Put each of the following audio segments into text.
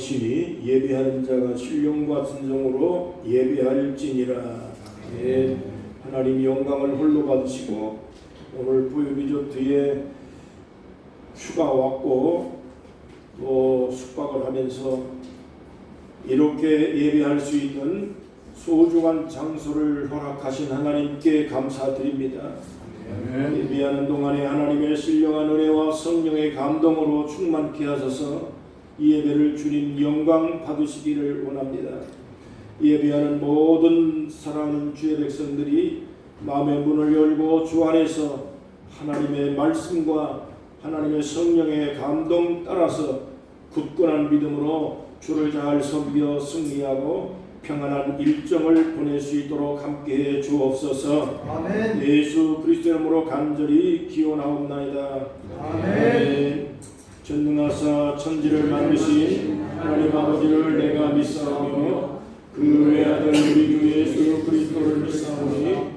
영광이시니 예배하는 자가 신령과 순종으로 예배할지니라. 하나님 영광을 홀로 받으시고 오늘 부유 리조트에 휴가 왔고 또 숙박을 하면서 이렇게 예배할 수 있는 소중한 장소를 허락하신 하나님께 감사드립니다. 예배하는 동안에 하나님의 신령한 은혜와 성령의 감동으로 충만케 하셔서 이 예배를 주님 영광 받으시기를 원합니다. 예배하는 모든 사랑하는 주의 백성들이 마음의 문을 열고 주 안에서 하나님의 말씀과 하나님의 성령의 감동 따라서 굳건한 믿음으로 주를 잘 섬겨 승리하고 평안한 일정을 보낼 수 있도록 함께해 주옵소서. 아멘. 예수 그리스도의 이름으로 간절히 기원하옵나이다. 아멘. 전능하사 천지를 만드신 하나님 아버지를 내가 믿사오며 그 외아들 우리 주 예수 그리스도를 믿사오니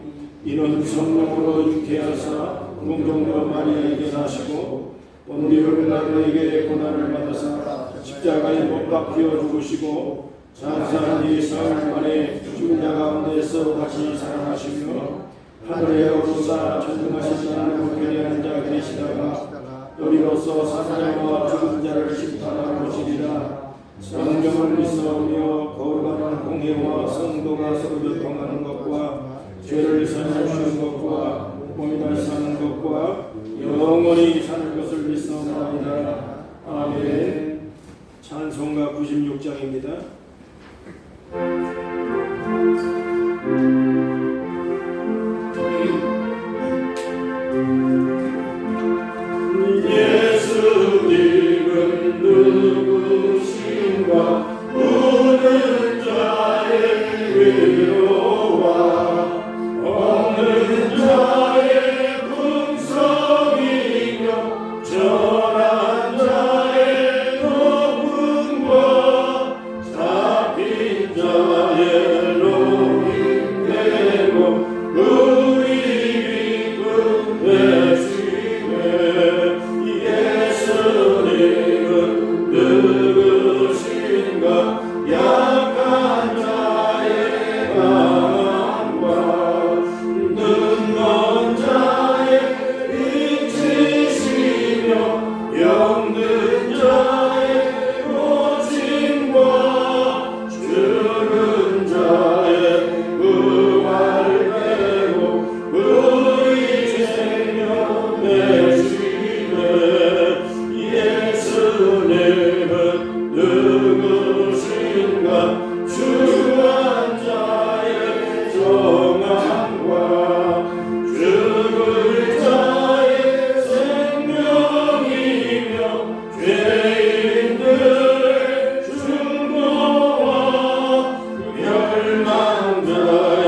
이는 성령으로 잉태하사 공정녀 마리아에게 나시고 본디오 빌라도에게 고난을 받으사 십자가에 못 박혀 죽으시고 장사한 뒤 사흘 만에 죽은 자 가운데서 다시 살아나시며 하늘에 오르사 전능하신 하나님 우편에 앉아 계시다가 너리로서 사자와 죽은 자를 심판하러 오시리라. 성령을 믿사오며 거룩한 공회와 성도가 서로 교통하는 것과 죄를 사하시는 것과 몸이 다시 사는 것과 영원히 사는 것을 믿사옵나이다. 아멘. 찬송가 96장입니다. 예수님은 누구신가 우는 자의 위로와 없는 자의 풍성이며 전한 자의 높음과 잡힌 자의 노임되고 우리 기쁨 되시네. 예수님은 누구신가 약한 자의 강함과 눈먼 자의 빛이시며 병든 자의 고침과 죽은 자의 부활되고 우리 생명 되시네. 예수님은 누구신가 주한 자의 정함과 죽을 자의 생명이며 죄인들의 충고와 멸망자의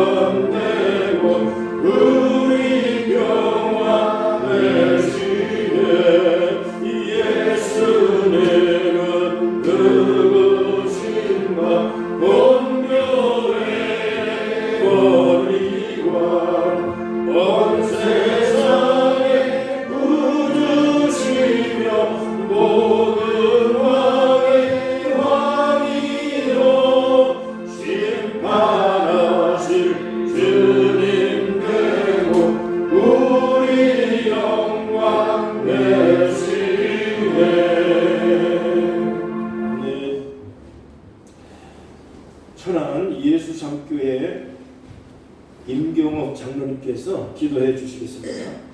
구원되고 우리 평화 되시네. 예수님은 누구신가 본교의 권위관 온 세상의 구주시며 모든 왕의 왕이요 심판하실 주님 되고 우리 영광 되시네. 천안 예수삼교회 임경옥 장로님께서 기도해 주시겠습니다.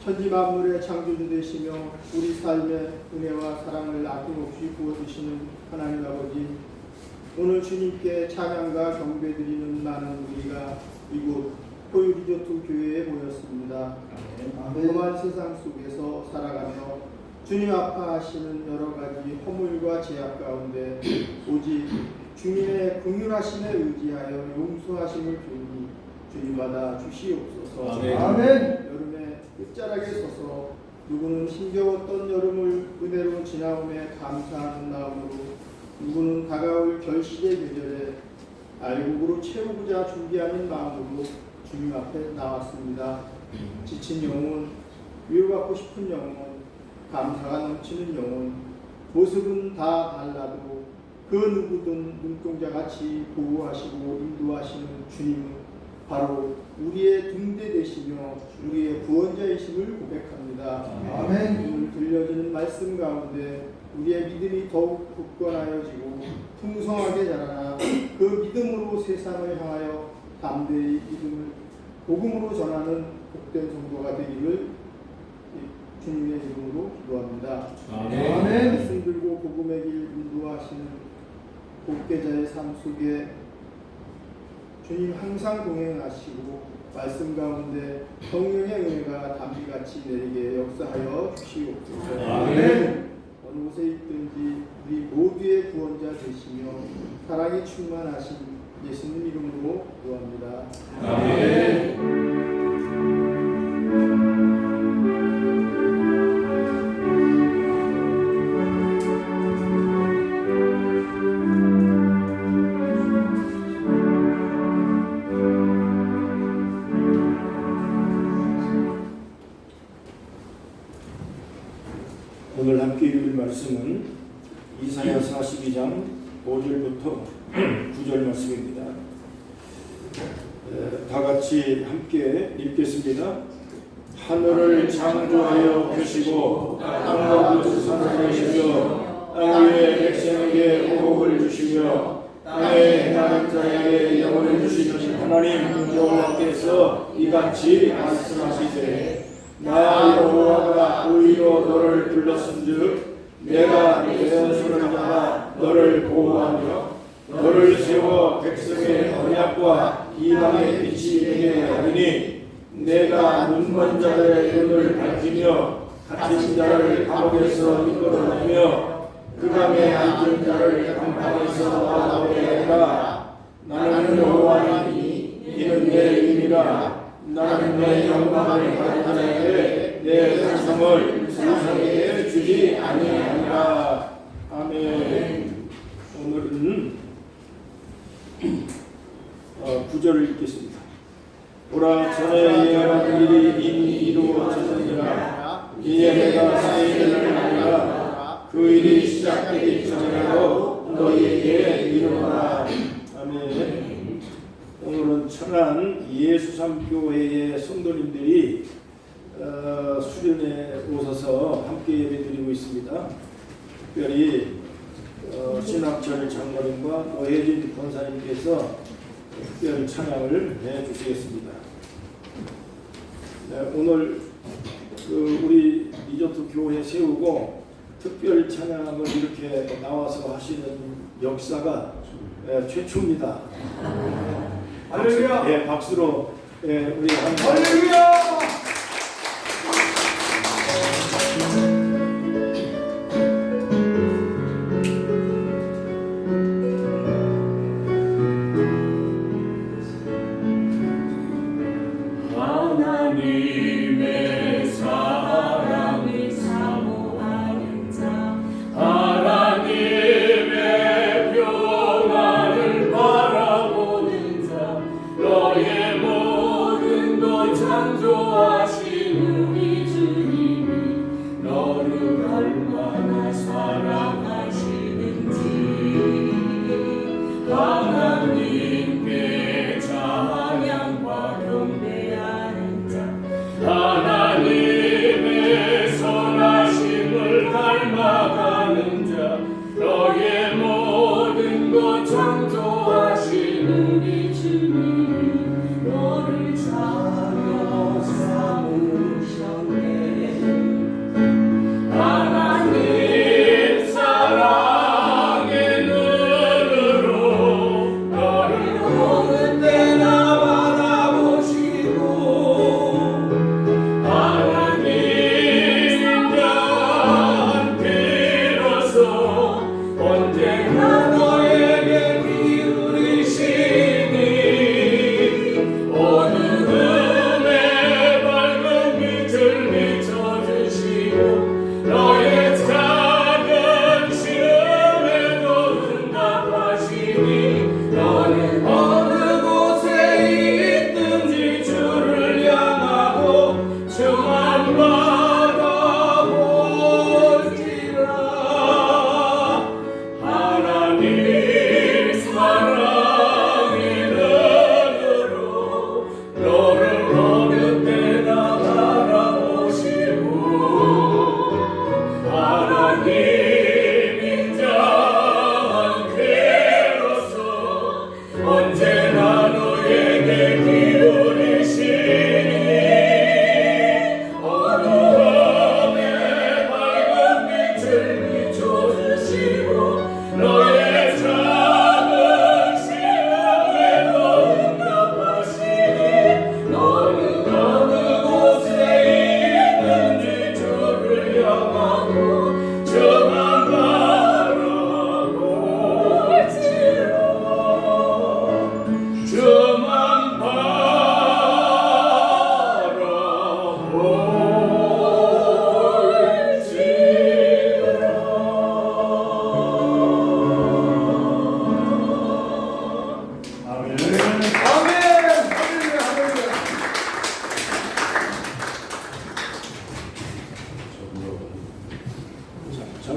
천지 만물의 창조주 되시며 우리 삶의 은혜와 사랑을 아낌없이 부어주시는 하나님 아버지, 오늘 주님께 찬양과 경배드리는 많은 우리가 이곳 포유 리조트 교회에 모였습니다. 험한 세상 속에서 살아가며 주님 아파하시는 여러 가지 허물과 제약 가운데 오직 주님의 긍휼하심에 의지하여 용서하심을 주니 주님 받아 주시옵소서. 아멘. 아멘. 여름에 끝자락에 서서 누구는 힘겨웠던 여름을 은혜로 지나오며 감사하는 마음으로, 누구는 다가올 결실의 계절에 알곡으로 채우고자 준비하는 마음으로 주님 앞에 나왔습니다. 지친 영혼, 위로받고 싶은 영혼, 감사가 넘치는 영혼, 모습은 다 달라도 그 누구든 눈동자같이 보호하시고 인도하시는 주님은 바로 우리의 등대 되시며 우리의 구원자이심을 고백합니다. 아멘. 오늘 들려주는 말씀 가운데 우리의 믿음이 더욱 굳건하여지고 풍성하게 자라나 그 믿음으로 세상을 향하여 담대히 믿음을 복음으로 전하는 복된 성도가 되기를 주님의 이름으로 기도합니다. 아멘. 말씀 들고 복음의 길 인도하시는 복계자의 삶 속에 주님 항상 동행하시고 말씀 가운데 성령의 은혜가 담비같이 내리게 역사하여 주시옵소서. 아멘. 어느 곳에 있든지 우리 모두의 구원자 되시며 사랑이 충만하신 예수님 이름으로 기도합니다. 아멘. 오늘 함께 읽을 말씀은 이사야 42장 5절부터 9절 말씀입니다. 다 같이 함께 읽겠습니다. 하늘을 창조하여 펴시고 땅과 그 산을 내시며 땅 위에 백성에게 호흡을 주시며 땅에 행하는 자에게 영혼을 주시는 하나님 여호와께서 이같이 말씀하시되 나 여호와가 의로 너를 불렀은즉 내가 네 손을 잡아 너를 보호하며 너를 세워 백성의 언약과 이방의 빛이 되게 하리니 내가 눈먼 자들의 눈을 밝히며 갇힌 자를 감옥에서 이끌어내며 흑암에 앉은 자를 감방에서 나오게 하라. 나는 여호와이니 이는 내 이름이라. 나는 내 영광을 받은 자에게 내 찬송을 세상에 주지 아니하리라. 아멘. 오늘은 9절을 읽겠습니다. 보라 전에 예언한 일이 이미 이루어졌느니라. 이에 내가 세일을 하리라. 그 일이 시작되기 전에라도 너희에게 이르노라. 아멘. 오늘은 천안 예수삼교회의 성도님들이 수련회 오셔서 함께 예배드리고 있습니다. 특별히 신학철 장로님과 노혜진 권사님께서 특별 찬양을 해주시겠습니다. 네, 오늘 우리 리조트 교회 세우고 특별 찬양을 이렇게 나와서 하시는 역사가 최초입니다. 할렐루야. 예, 박수로 우리 할렐루야. 하나님의 사랑을 사모하는 자, 하나님의 평안을 바라보는 자, 너의 모든 것 창조한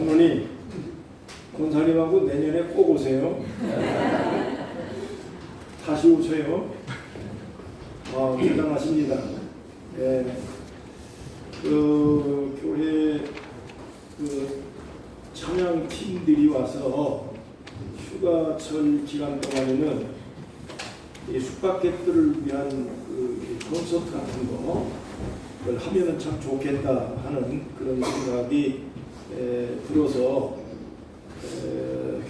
장로님, 권사님하고 내년에 꼭 오세요. 다시 오세요. 대단하십니다. 예, 그 교회 그 찬양 팀들이 와서 휴가철 기간 동안에는 이 숙박객들을 위한 그 콘서트 같은 거를 하면은 참 좋겠다 하는 그런 생각이 들어서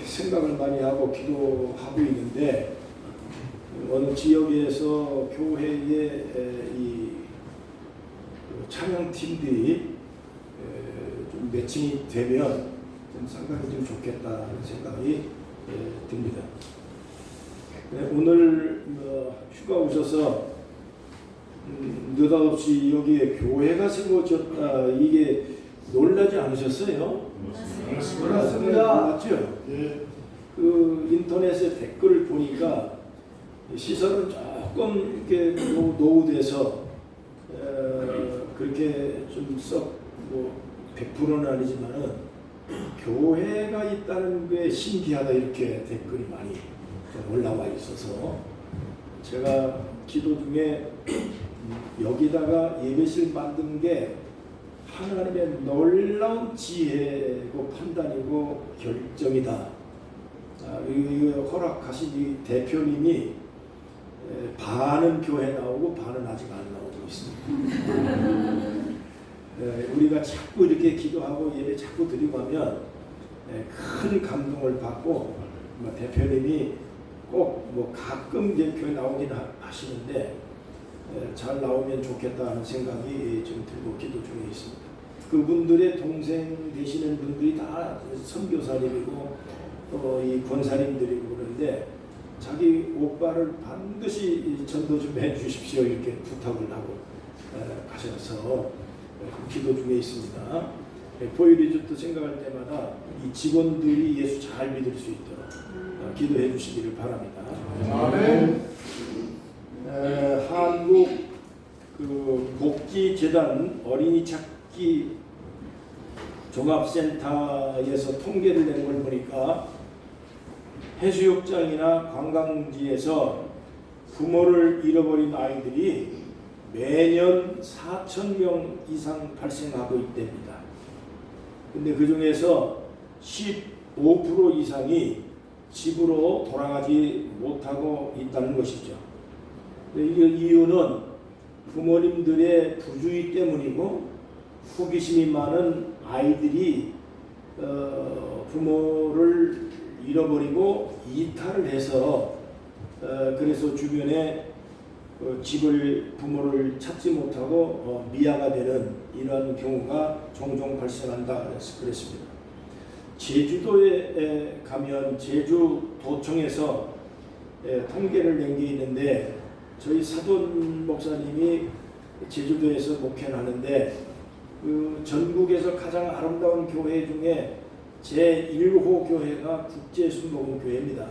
생각을 많이 하고 기도하고 있는데, 어느 지역에서 교회의 이 찬양 팀들이 좀 매칭이 되면 좀 상당히 좀 좋겠다는 생각이 듭니다. 오늘 휴가 오셔서 느닷없이 여기에 교회가 세워졌다, 이게 놀라지 않으셨어요? 그렇습니다. 맞죠? 그 인터넷에 댓글을 보니까 시설은 조금 이렇게 노후돼서 그렇게 좀 썩 뭐 100%는 아니지만은 교회가 있다는 게 신기하다, 이렇게 댓글이 많이 올라와 있어서 제가 기도 중에 여기다가 예배실 만든 게 하나님의 놀라운 지혜고 판단이고 결정이다. 이거 허락하신 이 대표님이 반은 교회 나오고 반은 아직 안 나오고 있습니다. 우리가 자꾸 이렇게 기도하고 예배 자꾸 드리고 하면 큰 감동을 받고, 대표님이 꼭 뭐 가끔 이제 교회 나오긴 하시는데 잘 나오면 좋겠다 하는 생각이 좀 들고 기도 중에 있습니다. 그분들의 동생 되시는 분들이 다 선교사님이고 이 권사님들이고 그런데 자기 오빠를 반드시 전도 좀 해주십시오, 이렇게 부탁을 하고 가셔서 기도 중에 있습니다. 보이리조트 생각할 때마다 이 직원들이 예수 잘 믿을 수 있도록 기도해 주시기를 바랍니다. 아멘. 한국 그 복지재단 어린이 찾기 종합센터에서 통계를 낸 걸 보니까 해수욕장이나 관광지에서 부모를 잃어버린 아이들이 매년 4,000명 이상 발생하고 있답니다. 근데 그 중에서 15% 이상이 집으로 돌아가지 못하고 있다는 것이죠. 이게 이유는 부모님들의 부주의 때문이고, 호기심이 많은 아이들이 부모를 잃어버리고 이탈을 해서 그래서 주변에 부모를 찾지 못하고 미아가 되는 이런 경우가 종종 발생한다 그랬습니다. 제주도에 가면 제주도청에서 통계를 낸 게 있는데, 저희 사돈 목사님이 제주도에서 목회를 하는데 그 전국에서 가장 아름다운 교회 중에 제1호 교회가 국제순복음교회입니다.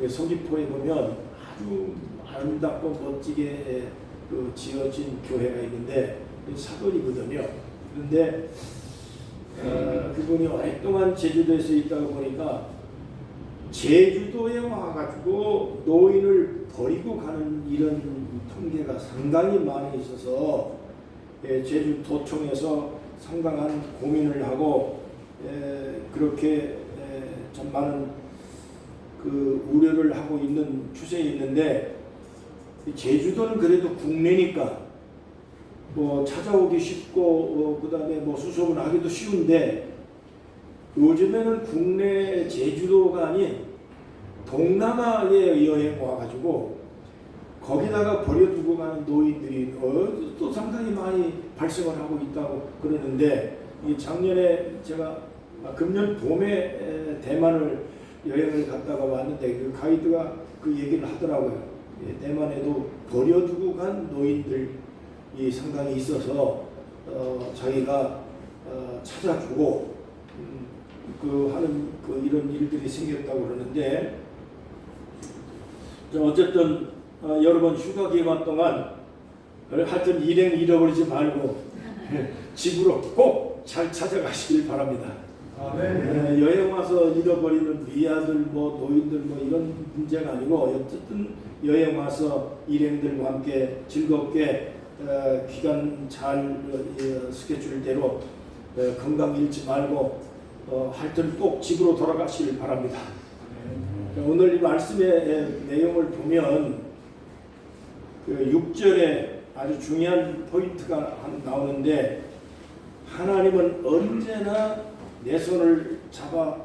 서귀포에 보면 아주 아름답고 멋지게 그 지어진 교회가 있는데 사돈이거든요. 그런데 그분이 오랫동안 제주도에서 있다가 보니까 제주도에 와가지고 노인을 버리고 가는 이런 통계가 상당히 많이 있어서 제주도청에서 상당한 고민을 하고 그렇게 참 많은 그 우려를 하고 있는 추세에 있는데, 제주도는 그래도 국내니까 뭐 찾아오기 쉽고 그다음에 뭐 수속은 하기도 쉬운데, 요즘에는 국내 제주도가 아닌 동남아에 여행 와가지고 거기다가 버려두고 가는 노인들이 또 상당히 많이 발생을 하고 있다고 그러는데, 이 작년에 제가 금년 봄에 대만을 여행을 갔다가 왔는데 그 가이드가 그 얘기를 하더라고요. 대만에도 버려두고 간 노인들이 상당히 있어서 자기가 찾아주고 그 하는 그 이런 일들이 생겼다고 그러는데, 어쨌든 여러 번 휴가 기간 동안 하여튼 일행 잃어버리지 말고 집으로 꼭 잘 찾아가시길 바랍니다. 아멘. 여행 와서 잃어버리는 미아들 뭐 노인들 뭐 이런 문제가 아니고 어쨌든 여행 와서 일행들과 함께 즐겁게 기간 잘 스케줄대로 건강 잃지 말고 하여튼 꼭 집으로 돌아가시길 바랍니다. 오늘 이 말씀의 내용을 보면 그 6절에 아주 중요한 포인트가 나오는데 하나님은 언제나 내 손을 잡아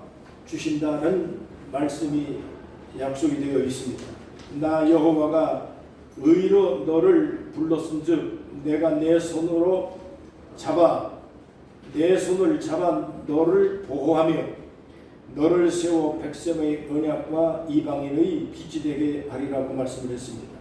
주신다는 말씀이 약속이 되어 있습니다. 나 여호와가 의로 너를 불렀은즉 내가 내 손을 잡아 너를 보호하며 너를 세워 백성의 언약과 이방인의 빛이 되게 하리라고 말씀을 했습니다.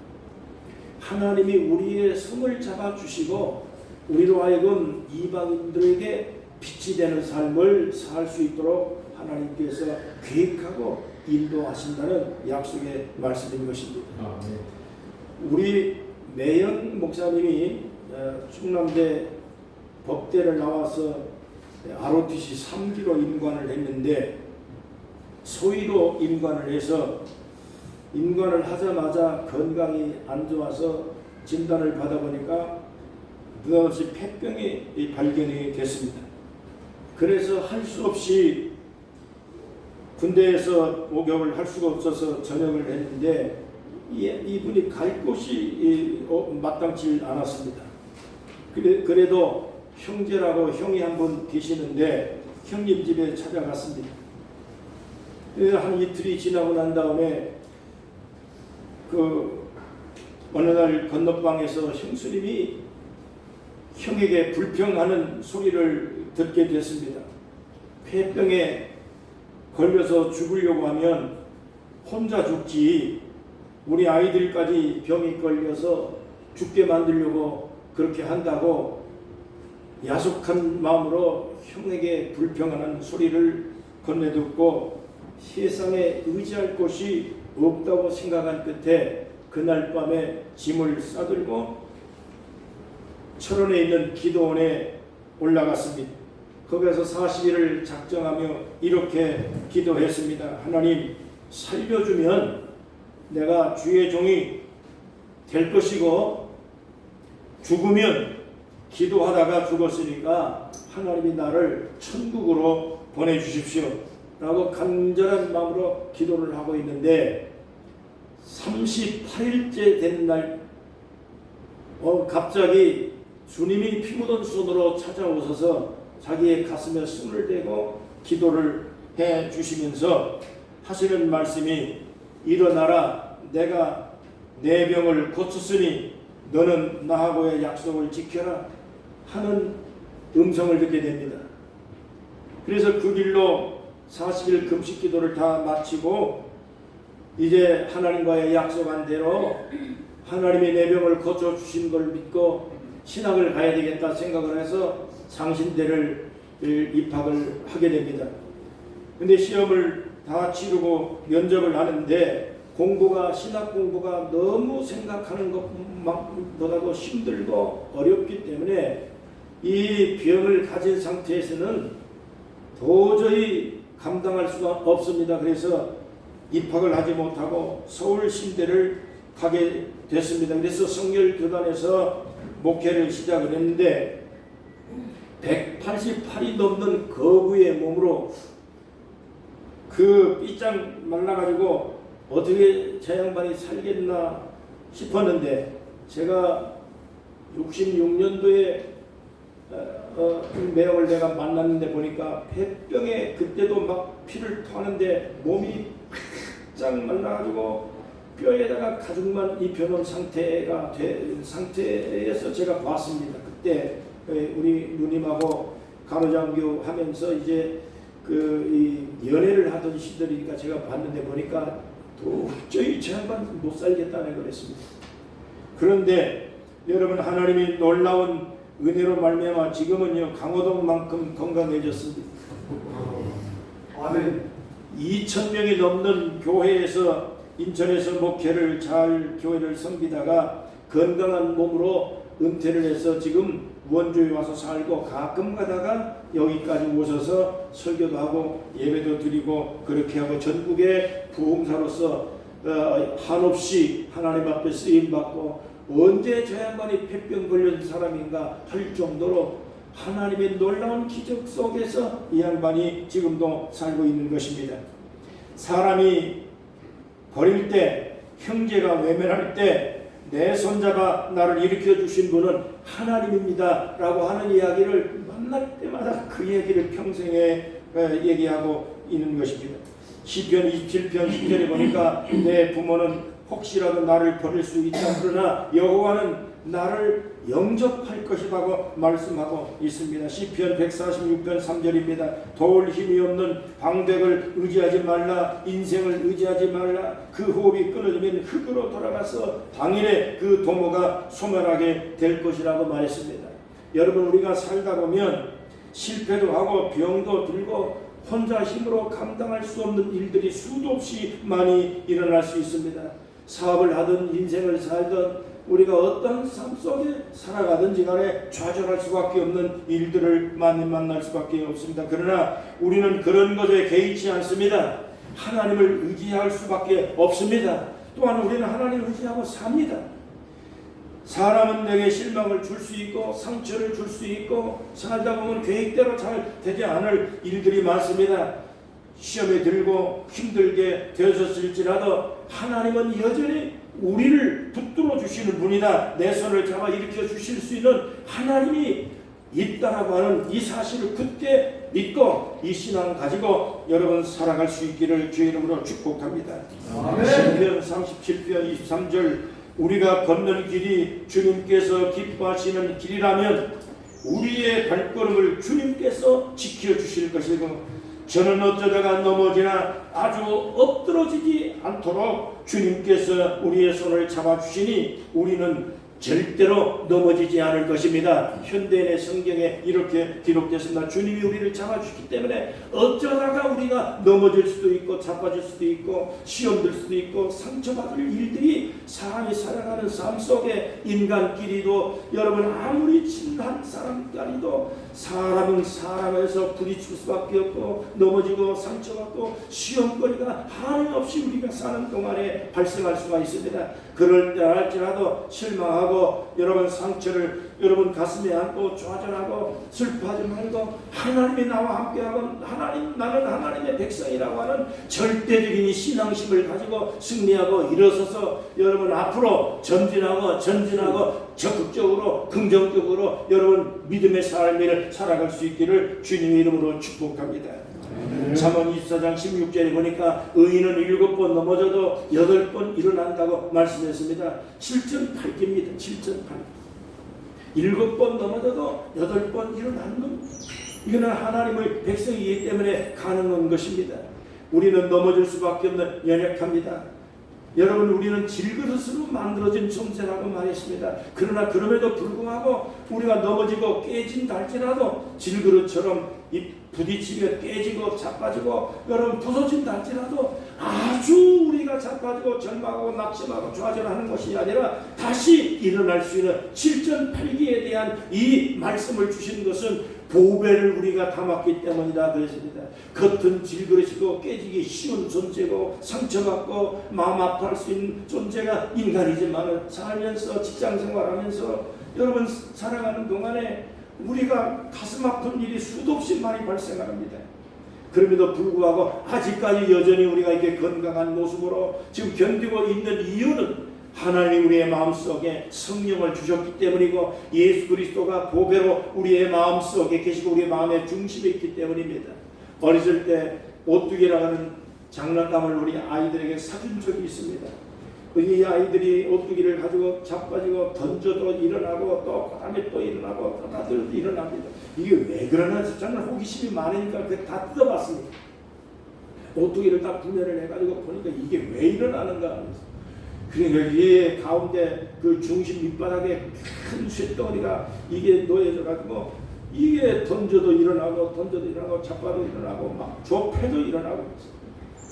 하나님이 우리의 손을 잡아 주시고 우리로 하여금 이방인들에게 빛이 되는 삶을 살 수 있도록 하나님께서 계획하고 인도하신다는 약속의 말씀인 것입니다. 우리 매연 목사님이 충남대 법대를 나와서 ROTC 3기로 임관을 했는데 소위로 임관을 해서 임관을 하자마자 건강이 안 좋아서 진단을 받아보니까 느닷없이 폐병이 발견이 됐습니다. 그래서 할 수 없이 군대에서 목욕을 할 수가 없어서 전역을 했는데 이분이 갈 곳이 마땅치 않았습니다. 그래도 형제라고 형이 한 분 계시는데 형님 집에 찾아갔습니다. 한 이틀이 지나고 난 다음에 어느 날 건너방에서 형수님이 형에게 불평하는 소리를 듣게 됐습니다. 폐병에 걸려서 죽으려고 하면 혼자 죽지 우리 아이들까지 병이 걸려서 죽게 만들려고 그렇게 한다고 야속한 마음으로 형에게 불평하는 소리를 건네듣고 세상에 의지할 곳이 없다고 생각한 끝에 그날 밤에 짐을 싸들고 철원에 있는 기도원에 올라갔습니다. 거기서 40일을 작정하며 이렇게 기도했습니다. 하나님 살려주면 내가 주의 종이 될 것이고 죽으면 기도하다가 죽었으니까 하나님이 나를 천국으로 보내주십시오 라고 간절한 마음으로 기도를 하고 있는데 38일째 된 날 갑자기 주님이 피 묻은 손으로 찾아오셔서 자기의 가슴에 손을 대고 기도를 해 주시면서 하시는 말씀이 일어나라 내가 내 병을 고쳤으니 너는 나하고의 약속을 지켜라 하는 음성을 듣게 됩니다. 그래서 그 길로 40일 금식 기도를 다 마치고 이제 하나님과의 약속한 대로 하나님이 내 병을 고쳐주신 걸 믿고 신학을 가야 되겠다 생각을 해서 상신대를 입학을 하게 됩니다. 근데 시험을 다 치르고 면접을 하는데 신학 공부가 너무 생각하는 것보다도 힘들고 어렵기 때문에 이 병을 가진 상태에서는 도저히 감당할 수가 없습니다. 그래서 입학을 하지 못하고 서울신대를 가게 됐습니다. 그래서 성결교단에서 목회를 시작을 했는데 188이 넘는 거구의 몸으로 그 삐짝 말라가지고 어떻게 저 양반이 살겠나 싶었는데 제가 66년도에 매형을 내가 만났는데 보니까 폐병에 그때도 막 피를 토하는데 몸이 쫙 말라가지고 뼈에다가 가죽만 입혀놓은 상태가 된 상태에서 제가 봤습니다. 그때 우리 누님하고 간호장교 하면서 이제 이 연애를 하던 시절이니까 제가 봤는데 보니까 도저히 저 양반 못 살겠다는 그랬습니다. 그런데 여러분 하나님이 놀라운 은혜로 말미암아 지금은요 강호동만큼 건강해졌습니다. 아멘. 2,000명이 넘는 교회에서 인천에서 목회를 잘 교회를 섬기다가 건강한 몸으로 은퇴를 해서 지금 원주에 와서 살고 가끔 가다가 여기까지 오셔서 설교도 하고 예배도 드리고 그렇게 하고 전국의 부흥사로서 한없이 하나님 앞에 쓰임받고 언제 저 양반이 폐병 걸린 사람인가 할 정도로 하나님의 놀라운 기적 속에서 이 양반이 지금도 살고 있는 것입니다. 사람이 버릴 때, 형제가 외면할 때 내 손자가 나를 일으켜 주신 분은 하나님입니다 라고 하는 이야기를 만날 때마다 그 얘기를 평생에 얘기하고 있는 것입니다. 시편 27편 10절에 보니까 내 부모는 혹시라도 나를 버릴 수 있다 그러나 여호와는 나를 영접할 것이라고 말씀하고 있습니다. 시편 146편 3절입니다. 도울 힘이 없는 방백을 의지하지 말라. 인생을 의지하지 말라. 그 호흡이 끊어지면 흙으로 돌아가서 당일에 그 도모가 소멸하게 될 것이라고 말했습니다. 여러분, 우리가 살다 보면 실패도 하고 병도 들고 혼자 힘으로 감당할 수 없는 일들이 수도 없이 많이 일어날 수 있습니다. 사업을 하든 인생을 살든 우리가 어떤 삶 속에 살아가든지 간에 좌절할 수밖에 없는 일들을 많이 만날 수밖에 없습니다. 그러나 우리는 그런 것에 개의치 않습니다. 하나님을 의지할 수밖에 없습니다. 또한 우리는 하나님을 의지하고 삽니다. 사람은 내게 실망을 줄 수 있고 상처를 줄 수 있고 살다 보면 계획대로 잘 되지 않을 일들이 많습니다. 시험에 들고 힘들게 되었을지라도 하나님은 여전히 우리를 붙들어 주시는 분이다. 내 손을 잡아 일으켜 주실 수 있는 하나님이 있다라고 하는 이 사실을 굳게 믿고 이 신앙 가지고 여러분 살아갈 수 있기를 주의 이름으로 축복합니다. 시편 37편 23절 우리가 걷는 길이 주님께서 기뻐하시는 길이라면 우리의 발걸음을 주님께서 지켜주실 것이고 저는 어쩌다가 넘어지나 아주 엎드러지지 않도록 주님께서 우리의 손을 잡아주시니 우리는 절대로 넘어지지 않을 것입니다. 현대인의 성경에 이렇게 기록됐습니다. 주님이 우리를 잡아주기 때문에 어쩌다가 우리가 넘어질 수도 있고 자빠질 수도 있고 시험 들 수도 있고 상처받을 일들이 사람이 살아가는 삶 속에 인간끼리도 여러분 아무리 친한 사람끼리도 사람은 사람에서 부딪힐 수밖에 없고 넘어지고 상처받고 시험거리가 한없이 우리가 사는 동안에 발생할 수가 있습니다. 그럴 때 할지라도 실망하고 여러분 상처를 여러분 가슴에 안고 좌절하고 슬퍼하지 말고 하나님이 나와 함께하고 나는 하나님의 백성이라고 하는 절대적인 신앙심을 가지고 승리하고 일어서서 여러분 앞으로 전진하고 적극적으로 긍정적으로 여러분 믿음의 삶을 살아갈 수 있기를 주님의 이름으로 축복합니다. 잠언 24장 16절에 보니까 의인은 7번 넘어져도 8번 일어난다고 말씀했습니다. 7.8기입니다. 7.8기. 7번 넘어져도 8번 일어나는 겁니다. 이거는 하나님의 백성이기 때문에 가능한 것입니다. 우리는 넘어질 수밖에 없는 연약합니다. 여러분 우리는 질그릇으로 만들어진 존재라고 말했습니다. 그러나 그럼에도 불구하고 우리가 넘어지고 깨진다 할지라도 질그릇처럼 부딪히며 깨지고 자빠지고 여러분 부서진다 할지라도 아주 우리가 자빠지고 절망하고 낙심하고 좌절하는 것이 아니라 다시 일어날 수 있는 7.8기에 대한 이 말씀을 주신 것은 보배를 우리가 담았기 때문이다 그랬습니다. 겉은 질그릇이고 깨지기 쉬운 존재고 상처받고 마음 아파할 수 있는 존재가 인간이지만 살면서 직장생활하면서 여러분 살아가는 동안에 우리가 가슴 아픈 일이 수도 없이 많이 발생합니다. 그럼에도 불구하고 아직까지 여전히 우리가 이렇게 건강한 모습으로 지금 견디고 있는 이유는 하나님이 우리의 마음속에 성령을 주셨기 때문이고 예수 그리스도가 보배로 우리의 마음속에 계시고 우리의 마음의 중심에 있기 때문입니다. 어렸을 때 오뚜기라고 하는 장난감을 우리 아이들에게 사준 적이 있습니다. 이 아이들이 오뚜기를 가지고 자빠지고 던져도 일어나고 또 바람에 또 일어나고 또 다들도 일어납니다. 이게 왜 그러나 저는 호기심이 많으니까 다 뜯어봤습니다. 오뚜기를 딱 분해를 해가지고 보니까 이게 왜 일어나는가. 그러니까 이 가운데 그 중심 밑바닥에 큰 쇳덩어리가 이게 놓여져가지고 이게 던져도 일어나고 자빠도 일어나고 막 좁혀도 일어나고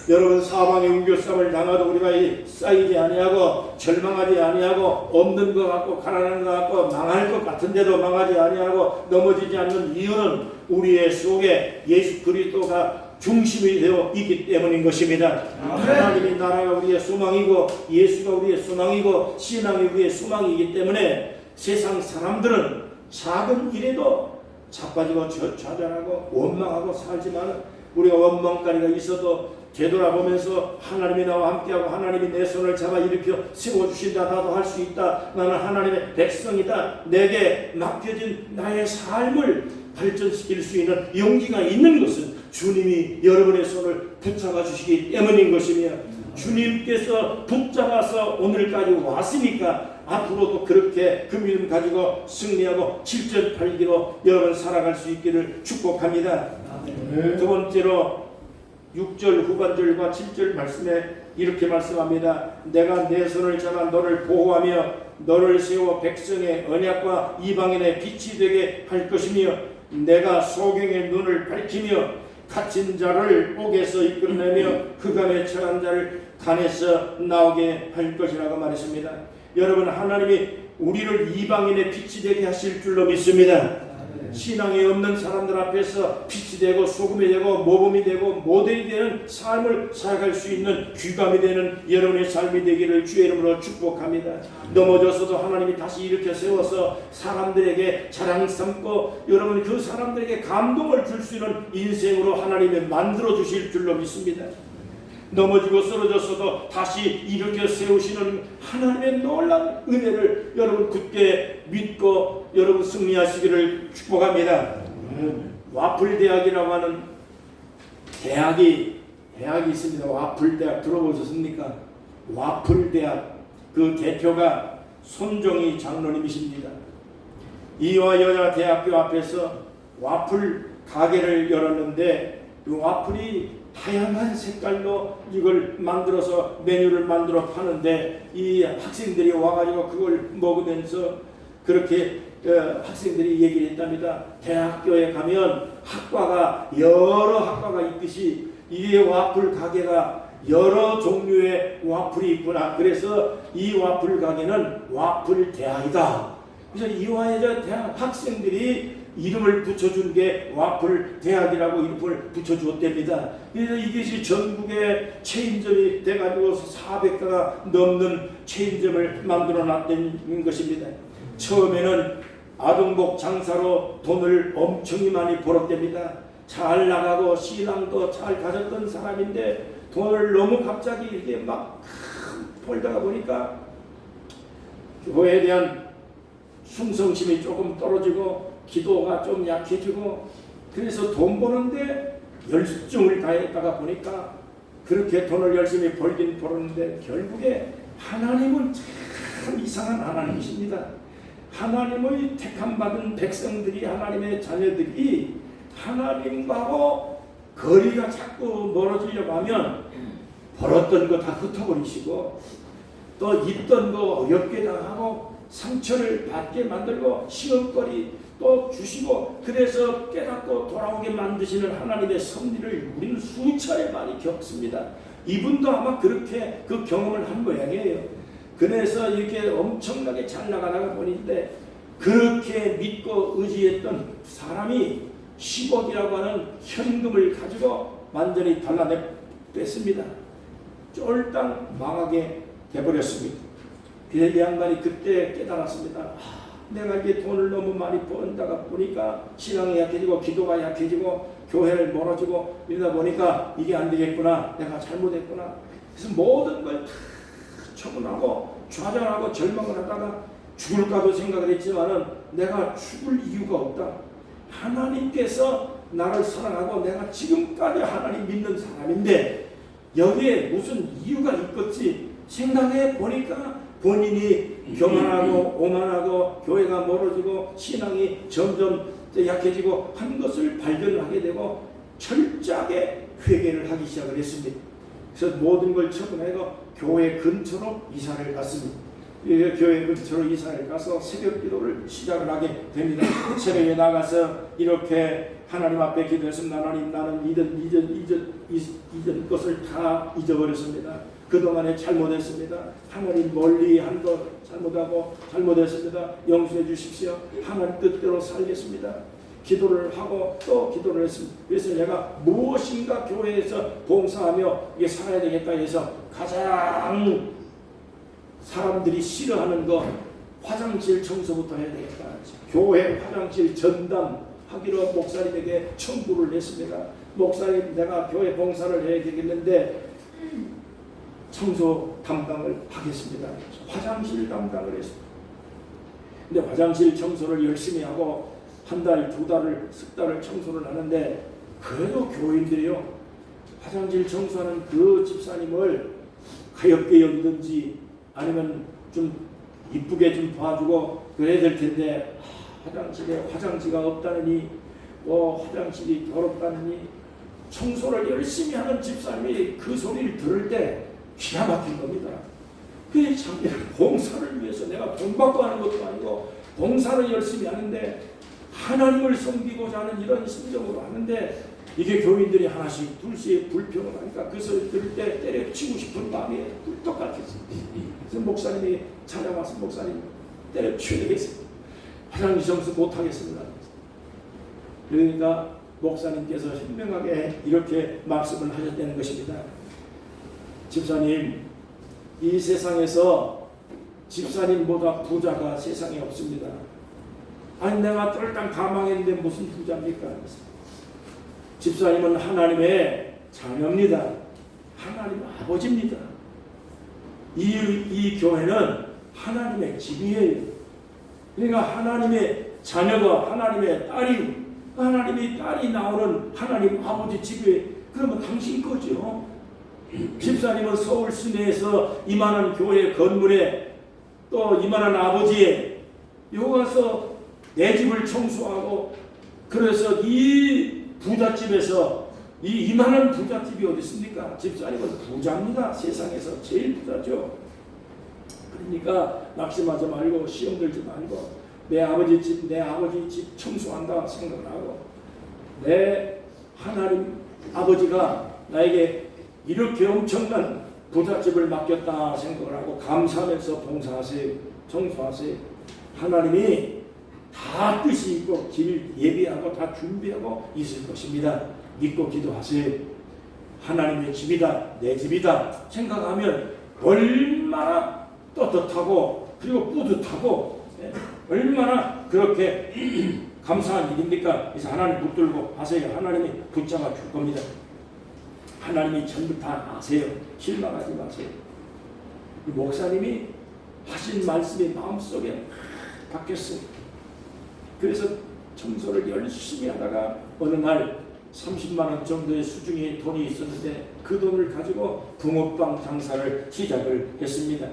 여러분 사방에 우겨쌈을 당하도 우리가 쌓이지 아니하고 절망하지 아니하고 없는 것 같고 가난한 것 같고 망할 것 같은데도 망하지 아니하고 넘어지지 않는 이유는 우리의 속에 예수 그리스도가 중심이 되어 있기 때문인 것입니다. 하나님의 나라가 우리의 소망이고 예수가 우리의 소망이고 신앙이 우리의 소망이기 때문에 세상 사람들은 작은 일에도 자빠지고 좌절하고 원망하고 살지만 우리가 원망거리가 있어도 되돌아보면서 하나님이 나와 함께하고 하나님이 내 손을 잡아 일으켜 세워주신다. 나도 할 수 있다. 나는 하나님의 백성이다. 내게 맡겨진 나의 삶을 발전시킬 수 있는 용기가 있는 것은 주님이 여러분의 손을 붙잡아 주시기 때문인 것이며 주님께서 붙잡아서 오늘까지 왔으니까 앞으로도 그렇게 그 믿음 가지고 승리하고 7절 8기로 여러분 살아갈 수 있기를 축복합니다. 두 번째로 6절 후반절과 7절 말씀에 이렇게 말씀합니다. 내가 내 손을 잡아 너를 보호하며 너를 세워 백성의 언약과 이방인의 빛이 되게 할 것이며 내가 소경의 눈을 밝히며 갇힌 자를 옥에서 이끌어내며 흑암에 처한 자를 간에서 나오게 할 것이라고 말했습니다. 여러분 하나님이 우리를 이방인의 빛이 되게 하실 줄로 믿습니다. 신앙이 없는 사람들 앞에서 빛이 되고 소금이 되고 모범이 되고 모델이 되는 삶을 살아갈 수 있는 귀감이 되는 여러분의 삶이 되기를 주의 이름으로 축복합니다. 넘어져서도 하나님이 다시 일으켜 세워서 사람들에게 자랑 삼고 여러분 그 사람들에게 감동을 줄 수 있는 인생으로 하나님이 만들어 주실 줄로 믿습니다. 넘어지고 쓰러졌어도 다시 일으켜 세우시는 하나님의 놀라운 은혜를 여러분 굳게 믿고 여러분 승리하시기를 축복합니다. 와플 대학이라고 하는 대학이 있습니다. 와플 대학 들어보셨습니까? 와플 대학 그 대표가 손종희 장로님이십니다. 이화 여자 대학교 앞에서 와플 가게를 열었는데 그 와플이 다양한 색깔로 이걸 만들어서 메뉴를 만들어 파는데 이 학생들이 와가지고 그걸 먹으면서 그렇게 학생들이 얘기를 했답니다. 대학교에 가면 학과가 여러 학과가 있듯이 이 와플 가게가 여러 종류의 와플이 있구나. 그래서 이 와플 가게는 와플 대학이다. 그래서 이화여자 대학 학생들이 이름을 붙여준 게 와플 대학이라고 이름을 붙여주었답니다. 그래서 이것이 전국의 체인점이 돼가지고 400가가 넘는 체인점을 만들어 놨던 것입니다. 처음에는 아동복 장사로 돈을 엄청 많이 벌었답니다. 잘 나가고 신앙도 잘 가졌던 사람인데 돈을 너무 갑자기 이렇게 막 벌다가 보니까 교회에 대한 충성심이 조금 떨어지고 기도가 좀 약해지고 그래서 돈 버는데 열정을 다했다가 보니까 그렇게 돈을 열심히 벌긴 벌었는데 결국에 하나님은 참 이상한 하나님이십니다. 하나님의 택함받은 백성들이 하나님의 자녀들이 하나님과고 거리가 자꾸 멀어지려고 하면 벌었던 거 다 흩어버리시고 또 있던 거 어렵게 당하고 상처를 받게 만들고 시험거리 또 주시고 그래서 깨닫고 돌아오게 만드시는 하나님의 섭리를 우리는 수차례 많이 겪습니다. 이분도 아마 그렇게 그 경험을 한 모양이에요. 그래서 이렇게 엄청나게 잘 나가다가 보는데 그렇게 믿고 의지했던 사람이 10억이라고 하는 현금을 가지고 완전히 달라냈습니다. 쫄딱 망하게 돼버렸습니다. 그래서 이 양반이 그때 깨달았습니다. 내가 이게 돈을 너무 많이 번다가 보니까 신앙이 약해지고 기도가 약해지고 교회를 멀어지고 이러다 보니까 이게 안 되겠구나. 내가 잘못했구나. 그래서 모든 걸 다 처분하고 좌절하고 절망을 하다가 죽을까도 생각을 했지만은 내가 죽을 이유가 없다. 하나님께서 나를 사랑하고 내가 지금까지 하나님 믿는 사람인데 여기에 무슨 이유가 있겠지 생각해 보니까 본인이 교만하고 오만하고 교회가 멀어지고 신앙이 점점 약해지고 한 것을 발견하게 되고 철저하게 회개를 하기 시작을 했습니다. 그래서 모든 걸 처분하고 교회 근처로 이사를 갔습니다. 교회 근처로 이사를 가서 새벽 기도를 시작을 하게 됩니다. 새벽에 나가서 이렇게 하나님 앞에 기도했습니다. 하나님, 나는 이전 것을 다 잊어버렸습니다. 그동안에 잘못했습니다. 하나님 멀리 한 것 잘못했습니다. 용서해 주십시오. 하나님 뜻대로 살겠습니다. 기도를 하고 또 기도를 했습니다. 그래서 내가 무엇인가 교회에서 봉사하며 이게 살아야 되겠다 해서 가장 사람들이 싫어하는 거 화장실 청소부터 해야 되겠다. 교회 화장실 전담하기로 목사님에게 청구를 했습니다. 목사님, 내가 교회 봉사를 해야 되겠는데 청소 담당을 하겠습니다. 화장실 담당을 했습니다. 근데 화장실 청소를 열심히 하고 한 달, 두 달을, 석 달을 청소를 하는데 그래도 교인들이요, 화장실 청소하는 그 집사님을 가엽게 여기든지 아니면 좀 이쁘게 좀 봐주고 그래야 될 텐데, 화장실에 화장지가 없다느니 화장실이 더럽다느니 청소를 열심히 하는 집사님이 그 소리를 들을 때 기가 막힌 겁니다. 그게 참 봉사를 위해서 내가 돈 받고 하는 것도 아니고 봉사를 열심히 하는데 하나님을 섬기고자 하는 이런 심정으로 하는데 이게 교인들이 하나씩 둘씩 불평을 하니까 그 소리 들을 때 때려치고 싶은 마음이 꿀떡같았어요. 그래서 목사님이 찾아와서 목사님 때려치워야 되겠습니다. 화장실 청소 못하겠습니다. 그러니까 목사님께서 현명하게 이렇게 말씀을 하셨다는 것입니다. 집사님, 이 세상에서 집사님보다 부자가 세상에 없습니다. 아니 내가 똘딱 다 망했는데 무슨 부자입니까? 집사님은 하나님의 자녀입니다. 하나님 아버지입니다. 이 교회는 하나님의 집이에요. 그러니까 하나님의 자녀가 하나님의 딸이 나오는 하나님 아버지 집에, 그러면 당신 거죠. 집사님은 서울 시내에서 이만한 교회 건물에 또 이만한 아버지에 여기 가서 내 집을 청소하고, 그래서 이 부잣집에서 이만한 부잣집이 어디 있습니까? 집사님은 부자입니다. 세상에서 제일 부자죠. 그러니까 낙심하지 말고 시험 들지 말고 내 아버지 집 청소한다 생각하고, 내 하나님 아버지가 나에게 이렇게 엄청난 부잣집을 맡겼다 생각을 하고 감사하면서 봉사하세요. 청소하세요. 하나님이 다 뜻이 있고 길 예비하고 다 준비하고 있을 것입니다. 믿고 기도하세요. 하나님의 집이다, 내 집이다 생각하면 얼마나 떳떳하고 그리고 뿌듯하고 얼마나 그렇게 감사한 일입니까? 그래서 하나님 붙들고 하세요. 하나님이 붙잡아 줄 겁니다. 하나님이 전부 다 아세요. 실망하지 마세요. 목사님이 하신 말씀이 마음속에 박혔어요. 그래서 청소를 열심히 하다가 어느 날 30만 원 정도의 수중의 돈이 있었는데 그 돈을 가지고 붕어빵 장사를 시작을 했습니다.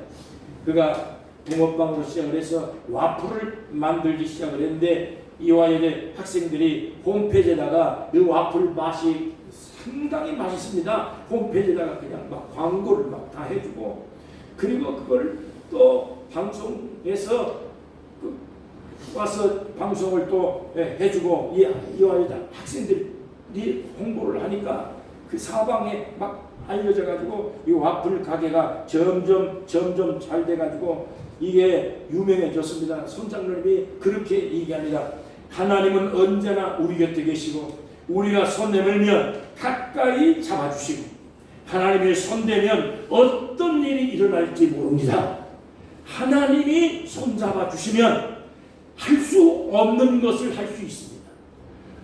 그가 붕어빵으로 시작을 해서 와플을 만들기 시작을 했는데 이와 이제 학생들이 홈페이지에다가 이 와플 맛이 상당히 맛있습니다. 홈페이지에다가 그냥 막 광고를 막 다 해주고, 그리고 그걸 또 방송에서 와서 방송을 또 해주고, 이와 이제 학생들이 홍보를 하니까 그 사방에 막 알려져가지고 이 와플 가게가 점점 잘 돼가지고 이게 유명해졌습니다. 손장로님이 그렇게 얘기합니다. 하나님은 언제나 우리 곁에 계시고 우리가 손 내밀면 가까이 잡아주시고 하나님이 손대면 어떤 일이 일어날지 모릅니다. 하나님이 손잡아 주시면 할 수 없는 것을 할 수 있습니다.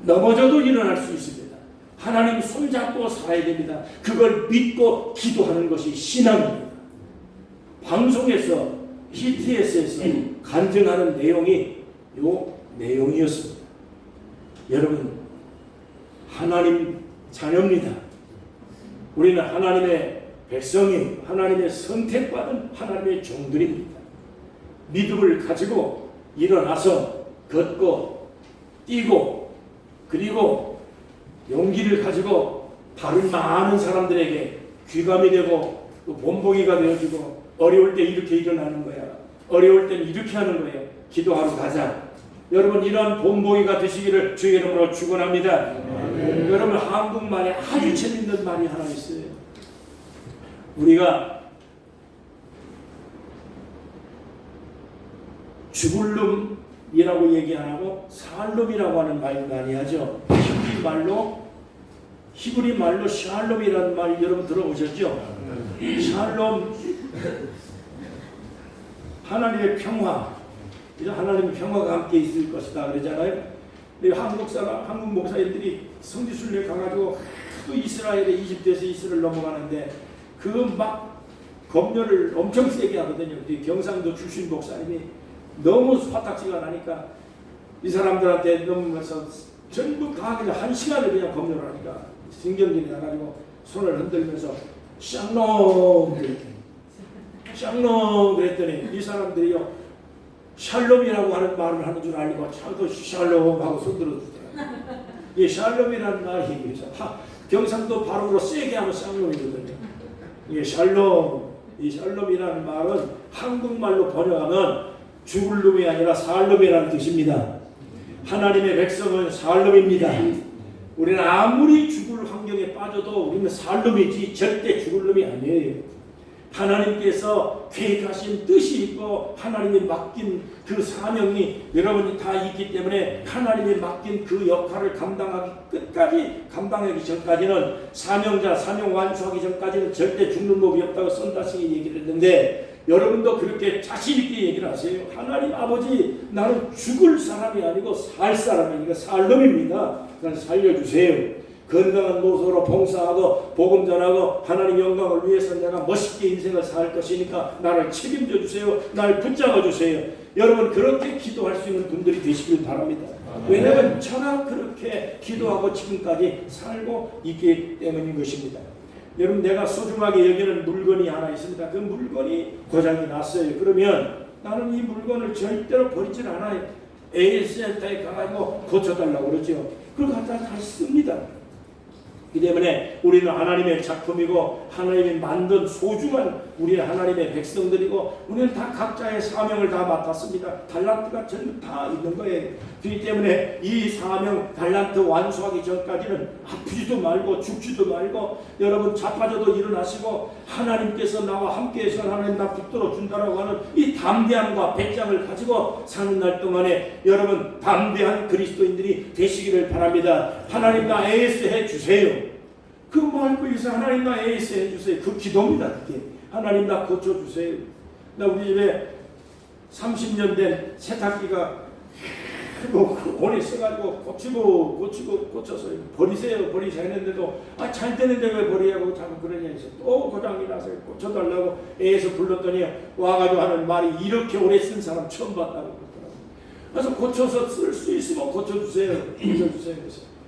넘어져도 일어날 수 있습니다. 하나님 손잡고 살아야 됩니다. 그걸 믿고 기도하는 것이 신앙입니다. 방송에서 PTS에서 간증하는 내용이 요 내용이었습니다. 여러분, 하나님 자녀입니다. 우리는 하나님의 백성이 하나님의 선택받은 하나님의 종들입니다. 믿음을 가지고 일어나서 걷고 뛰고, 그리고 용기를 가지고 다른 많은 사람들에게 귀감이 되고 또 본보기가 되어지고, 어려울 때 이렇게 일어나는 거야. 어려울 땐 이렇게 하는 거예요. 기도하러 가자. 여러분 이런 본보기가 되시기를 주의 이름으로 축원합니다. 여러분 한국말에 아주 재밌는 말이 하나 있어요. 우리가 죽을 놈이라고 얘기 안 하고 살 놈이라고 하는 말을 많이 하죠. 히브리 말로 샬롬이라는 말 여러분 들어보셨죠? 샬롬, 하나님의 평화, 하나님의 평화가 함께 있을 것이다 그러잖아요. 한국 목사님들이 성지순례 가가지고 또 이스라엘에 이집트에서 이스라엘 넘어가는데 그 막 검열을 엄청 세게 하거든요. 경상도 출신 목사님이 너무 화딱지가 나니까 이 사람들한테 넘으면서 전부 다 그냥 한 시간을 그냥 검열을 하니까 신경질이 나가지고 손을 흔들면서 샬롬 그랬더니 이 사람들이요 샬롬이라고 하는 말을 하는 줄 알고 자도 샬롬 하고 손 들어주더라고요. 이 샬롬이라는 말이 경상도 발음으로 세게 하면 샬롬이거든요. 이게 샬롬, 이 샬롬이라는 말은 한국말로 번역하면 죽을 놈이 아니라 살 놈이라는 뜻입니다. 하나님의 백성은 살 놈입니다. 우리는 아무리 죽을 환경에 빠져도 우리는 살 놈이지 절대 죽을 놈이 아니에요. 하나님께서 계획하신 뜻이 있고 하나님이 맡긴 그 사명이 여러분이 다 있기 때문에 하나님이 맡긴 그 역할을 끝까지 감당하기 전까지는 사명 완수하기 전까지는 절대 죽는 놈이 없다고 선다싱이 얘기를 했는데 여러분도 그렇게 자신 있게 얘기를 하세요. 하나님 아버지 나는 죽을 사람이 아니고 살 사람이니까 살 놈입니다. 난 살려주세요. 건강한 모습으로 봉사하고 복음 전하고 하나님 영광을 위해서 내가 멋있게 인생을 살 것이니까 나를 책임져 주세요. 나를 붙잡아 주세요. 여러분 그렇게 기도할 수 있는 분들이 되시길 바랍니다. 왜냐하면 저가 그렇게 기도하고 지금까지 살고 있기 때문인 것입니다. 여러분 내가 소중하게 여기는 물건이 하나 있습니다. 그 물건이 고장이 났어요. 그러면 나는 이 물건을 절대로 버리질 않아요. AS센터에 가가지고 고쳐달라고 그러죠. 그걸 갖다 다시 씁니다. 그렇기 때문에 우리는 하나님의 작품이고 하나님이 만든 소중한 우리 하나님의 백성들이고 우리는 다 각자의 사명을 다 맡았습니다. 달란트가 전부 다 있는 거예요. 그렇기 때문에 이 사명 달란트 완수하기 전까지는 아프지도 말고 죽지도 말고 여러분 자빠져도 일어나시고 하나님께서 나와 함께해서 하나님 나 붙들어 준다라고 하는 이 담대함과 배짱을 가지고 사는 날 동안에 여러분 담대한 그리스도인들이 되시기를 바랍니다. 하나님 나 AS 해주세요. 그 말고 있어 하나님 나 AS 해주세요. 그 기도입니다. 그게 하나님 나 고쳐주세요. 나 우리 집에 30년 된 세탁기가 오래 써가지고 고쳐서 버리세요 했는데도 잘 되는데 왜 버리냐고 자꾸 그러냐 해서 또 고장이 나서 고쳐달라고 애에서 불렀더니 와가지고 하는 말이 이렇게 오래 쓴 사람 처음 봤다고 그러더라고요. 그래서 고쳐서 쓸 수 있으면 고쳐주세요.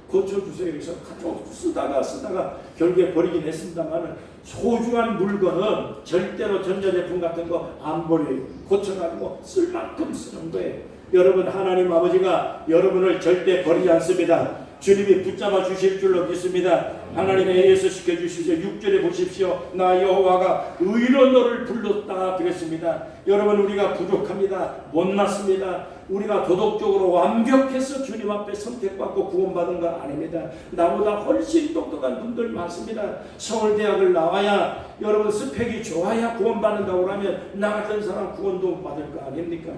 고쳐주세요. 그래서 가지고 쓰다가 결국에 버리긴 했습니다만 소중한 물건은 절대로 전자제품 같은 거 안 버려요. 고쳐가지고 쓸 만큼 쓰는 거예요. 여러분 하나님 아버지가 여러분을 절대 버리지 않습니다. 주님이 붙잡아 주실 줄로 믿습니다. 하나님의 예수 시켜주시죠. 6절에 보십시오. 나 여호와가 의로 너를 불렀다 그랬습니다. 여러분 우리가 부족합니다. 못났습니다. 우리가 도덕적으로 완벽해서 주님 앞에 선택받고 구원받은 거 아닙니다. 나보다 훨씬 똑똑한 분들 많습니다. 서울대학을 나와야 여러분 스펙이 좋아야 구원받는다고 하면 나 같은 사람 구원도 받을 거 아닙니까?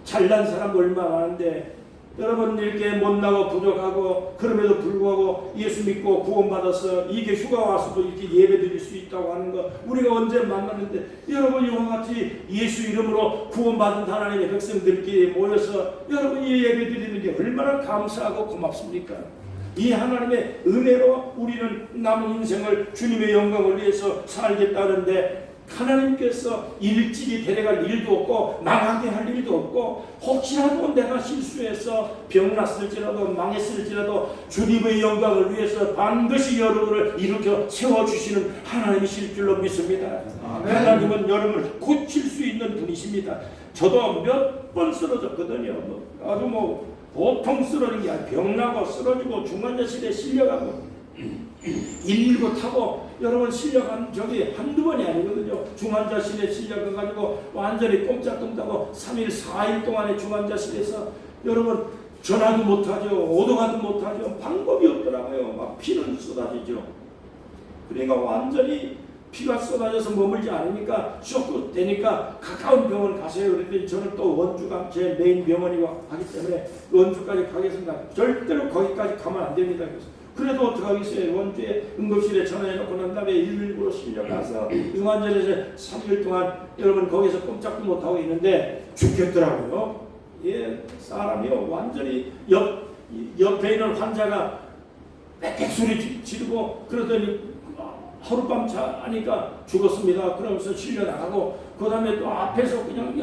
잘난 사람 얼마나 많은데 여러분 이렇게 못나고 부족하고 그럼에도 불구하고 예수 믿고 구원받아서 이게 휴가 와서도 이렇게 예배 드릴 수 있다고 하는 거 우리가 언제 만났는데 여러분 이와 같이 예수 이름으로 구원받은 하나님의 백성들끼리 모여서 여러분이 예배 드리는 게 얼마나 감사하고 고맙습니까? 이 하나님의 은혜로 우리는 남은 인생을 주님의 영광을 위해서 살겠다는데 하나님께서 일찍이 데려갈 일도 없고 망하게 할 일도 없고 혹시라도 내가 실수해서 병났을지라도 망했을지라도 주님의 영광을 위해서 반드시 여러분을 일으켜 세워주시는 하나님이실 줄로 믿습니다. 하나님은 여러분을 고칠 수 있는 분이십니다. 저도 몇 번 쓰러졌거든요. 아주 보통 쓰러진 게 아니라 병나고 쓰러지고 중환자실에 실려가고 119 타고 여러분 실려간 적이 한두 번이 아니거든요. 중환자실에 실려가가지고 완전히 꼼짝없다고 3일 4일 동안에 중환자실에서 여러분 전화도 못하죠. 오도가도 못하죠. 방법이 없더라고요. 막 피는 쏟아지죠. 그러니까 완전히 피가 쏟아져서 머물지 않으니까 쇼크 되니까 가까운 병원 가세요. 그랬더니 저는 또 원주가 제 메인 병원이고 하기 때문에 원주까지 가겠습니다. 절대로 거기까지 가면 안 됩니다. 그래도 어떡하겠어요. 원주에 응급실에 전화해놓고 난 다음에 119로 실려가서 중환자실에서 3일 동안 여러분 거기서 꼼짝도 못하고 있는데 죽겠더라고요. 예, 사람이요 완전히 옆에 있는 환자가 빽빽 소리 지르고 그러더니 하룻밤 자니까 죽었습니다. 그러면서 실려 나가고 그 다음에 또 앞에서 그냥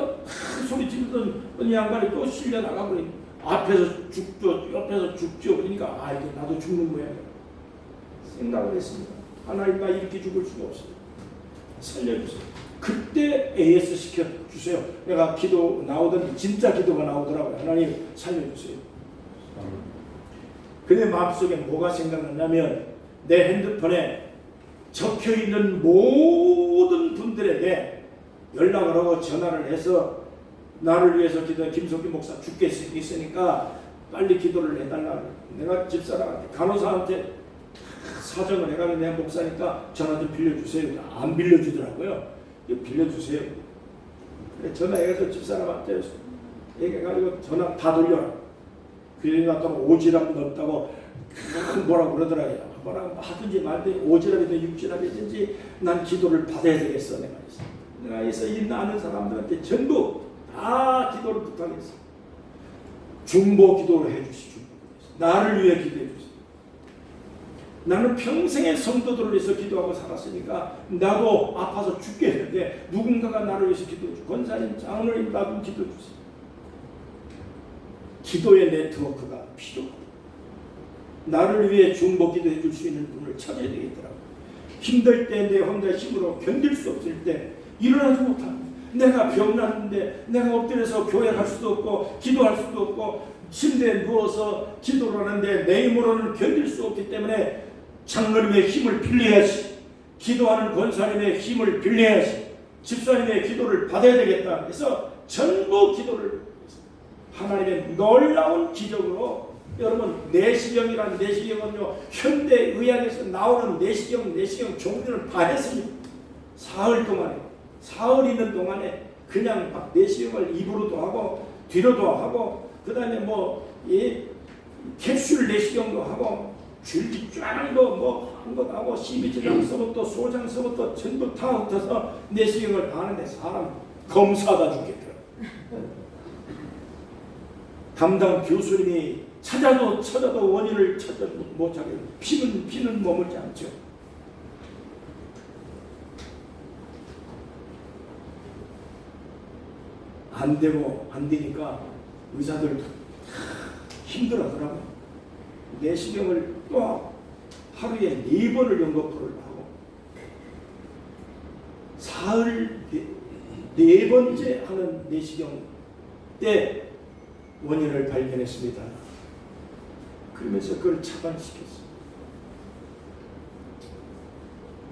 소리 지르던 어느 양반이 또 실려 나가고 앞에서 죽죠, 옆에서 죽죠. 그러니까 이게 나도 죽는 모양이야. 생각을 했습니다. 하나님과 이렇게 죽을 수가 없어요. 살려주세요. 그때 AS 시켜주세요. 내가 기도 나오던 진짜 기도가 나오더라고요. 하나님 살려주세요. 근데 마음속에 뭐가 생각났냐면 내 핸드폰에 적혀있는 모든 분들에게 연락을 하고 전화를 해서 나를 위해서 기도해. 김석기 목사 죽겠으니까 빨리 기도를 해달라. 내가 집사람한테 간호사한테 사정을 해가지고 내가 목사니까 전화 좀 빌려주세요. 안 빌려주더라고요. 빌려주세요. 그래 전화해서 집사람한테 얘기해가지고 전화 다 돌려라. 그러니까 또 오지랖도 없다고 뭐라고 그러더라고요. 뭐라고 하든지 말든지 오지랖이든 육지랖이든지 난 기도를 받아야 되겠어. 내가 있어 이 아는 사람들한테 전부 다 기도를 부탁했어. 중보 기도를 해주시죠. 나를 위해 기도해 주세요. 나는 평생의 성도들을 위해서 기도하고 살았으니까 나도 아파서 죽겠는데 누군가가 나를 위해서 기도해 주고 권사님, 장로님 나도 기도해 주세요. 기도의 네트워크가 필요하다. 나를 위해 중보 기도해 줄 수 있는 분을 찾아야 되겠더라고요. 힘들 때 내 혼자 힘으로 견딜 수 없을 때 일어나지 못합니다. 내가 병났는데 내가 엎드려서 교회 갈 수도 없고 기도할 수도 없고 침대에 누워서 기도를 하는데 내 힘으로는 견딜 수 없기 때문에 장로님의 힘을 빌려야지, 기도하는 권사님의 힘을 빌려야지, 집사님의 기도를 받아야 되겠다. 그래서 전부 기도를 하나님의 놀라운 기적으로 여러분 내시경이란 내시경은요 현대 의학에서 나오는 내시경 종류를 다 했습니다. 사흘 있는 동안에 그냥 막 내시경을 입으로도 하고 뒤로도 하고 그 다음에 캡슐 내시경도 하고 줄기 쫙도 한 것도 하고 CBG장서부터 소장서부터 전부 다 흩어서 내시경을 다 하는데 사람 검사하다 죽겠더라고요. 담당 교수님이 찾아도 원인을 찾아 못 찾게 피는 머물지 않죠. 안 되니까 의사들 힘들어하더라고요. 내시경을 또 하루에 4번을 연거푸를 하고 사흘 4번째 하는 내시경 때 원인을 발견했습니다. 그러면서 그걸 차단시켰어요.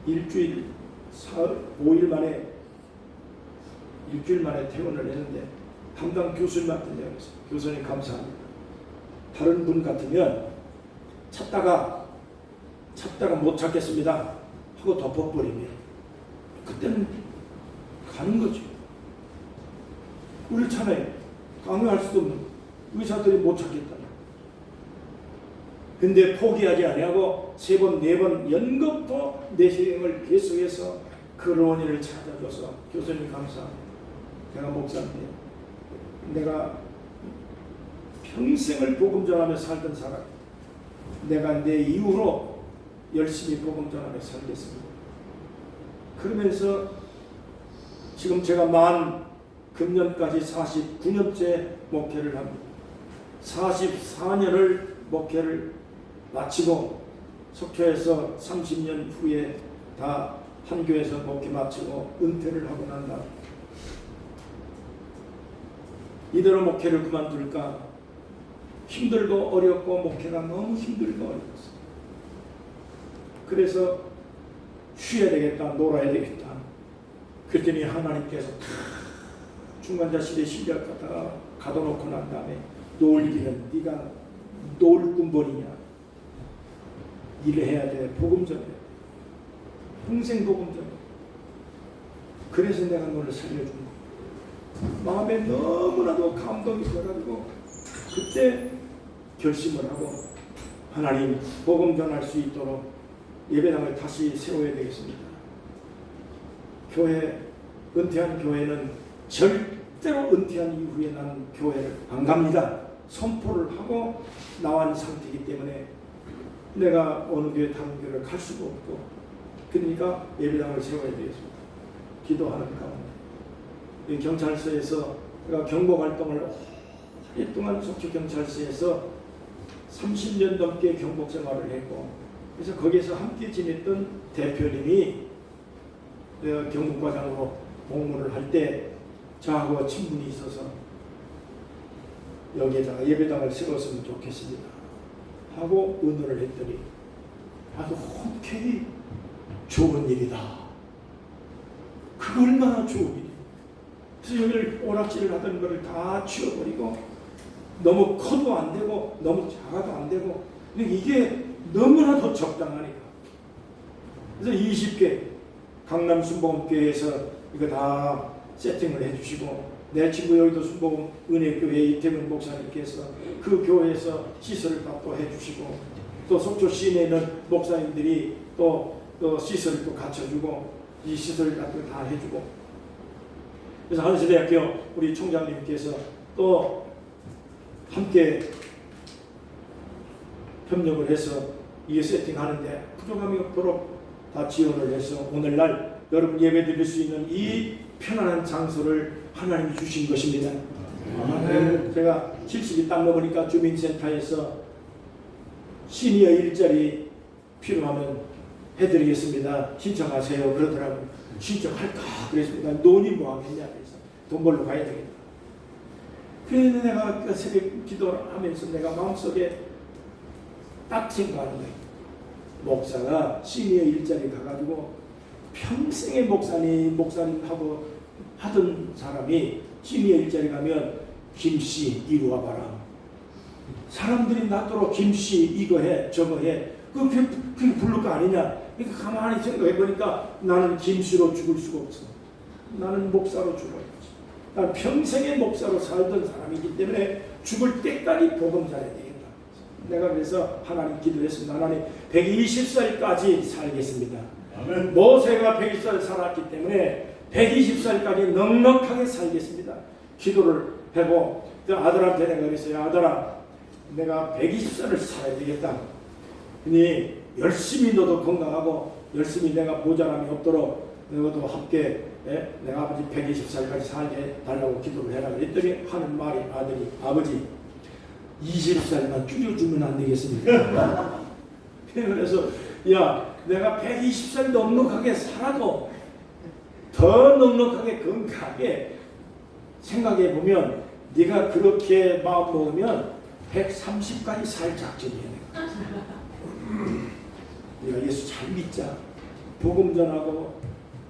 일주일 5일 만에 일주일 만에 퇴원을 했는데 담당 교수님한테 내가 그랬어요. 교수님 감사합니다. 다른 분 같으면 찾다가 못 찾겠습니다 하고 덮어버리면 그때는 가는 거죠. 그렇잖아요. 강요할 수도 없는 의사들이 못 찾겠다. 근데 포기하지 아니하고 3번 4번 연극도 내시경을 계속해서 그 원인을 찾아줘서 교수님 감사합니다. 제가 목사인데 내가 평생을 복음 전하며 살던 사람, 내가 내 이후로 열심히 복음 전하며 살겠습니다. 그러면서 지금 제가 금년까지 49년째 목회를 합니다. 44년을 목회를 마치고 속초에서 30년 후에 다 한 교회에서 목회 마치고 은퇴를 하고 난 다음 이대로 목회를 그만둘까? 힘들고 어렵고 목회가 너무 힘들고 어려웠어요. 그래서 쉬어야 되겠다, 놀아야 되겠다. 그랬더니 하나님께서 중간자실에 실력 갖다가 가둬놓고 난 다음에 놀기는 네가 놀 군번이냐, 일해야 돼, 복음 전해, 평생 복음 전해. 그래서 내가 너를 살려준 거야. 마음에 너무나도 감동이 들어가지고 그때 결심을 하고 하나님 복음 전할 수 있도록 예배당을 다시 세워야 되겠습니다. 교회, 은퇴한 교회는 절대로 은퇴한 이후에 나는 교회를 안 갑니다. 선포를 하고 나온 상태이기 때문에 내가 어느 교회 다른 교회를 갈 수가 없고, 그러니까 예배당을 세워야 되겠습니다. 기도하는 가운데 이 경찰서에서 제가 경보 활동을 오랫동안 속초 경찰서에서 30년 넘게 경복 생활을 했고, 그래서 거기서 함께 지냈던 대표님이 경복과장으로 복무를 할 때 저하고 친분이 있어서 여기에다가 예배당을 세웠으면 좋겠습니다 하고 의논을 했더니 아주 흔쾌히 좋은 일이다. 그 얼마나 좋은 일이에요. 그래서 여기를 오락질을 하던 거를 다 치워버리고, 너무 커도 안 되고 너무 작아도 안 되고, 근데 이게 너무나도 적당하니까. 그래서 20개 강남 순복음교회에서 이거 다 세팅을 해주시고, 내 친구 여의도 순복음 은혜교회 이태근 목사님께서 그 교회에서 시설을 다 또 해주시고, 또 속초 시내에 있는 목사님들이 또 시설을 또 갖춰주고, 이 시설을 다 해주고, 그래서 한세대학교 우리 총장님께서 또 함께 협력을 해서 이게 세팅하는데 부족함이 없도록 다 지원을 해서 오늘날 여러분 예배 드릴 수 있는 이 편안한 장소를 하나님이 주신 것입니다. 제가 70이 딱 넘으니까 주민센터에서 시니어 일자리 필요하면 해드리겠습니다, 신청하세요 그러더라고요. 신청할까 그랬습니다. 논이 뭐 하겠냐, 그래서 돈 벌러 가야 되겠다. 그래서 내가 새벽 기도를 하면서 내가 마음속에 딱 생각하는 거예요. 목사가 시니어 일자리 가가지고 평생의 목사님하고 하던 사람이 시니어 일자리 가면 김씨 이리 와봐라, 사람들이 낫도록 김씨 이거 해 저거 해, 그게 부를 거 아니냐. 그러니까 가만히 생각해보니까 나는 김씨로 죽을 수가 없어. 나는 목사로 죽어야지. 나는 평생의 목사로 살던 사람이기 때문에 죽을 때까지 복음 전해야 되겠다. 내가 그래서 하나님 기도했습니다. 하나님 120살까지 살겠습니다. 아멘. 모세가 120살 살았기 때문에 120살까지 넉넉하게 살겠습니다. 기도를 하고 아들한테 내가 그랬어요. 아들아, 내가 120살을 살아야 되겠다. 그니 열심히 너도 건강하고 열심히 내가 모자람이 없도록 너도 함께 내가 아버지 120살까지 살게 달라고 기도를 해라 그랬더니 하는 말이 아들이, 아버지 20살만 줄여주면 안 되겠습니까? 그래서 야, 내가 120살 넉넉하게 살아도 더 넉넉하게 건강하게 생각해 보면 네가 그렇게 마음 먹으면 130까지 살 작정이야. 우리가 예수 잘 믿자, 복음 전하고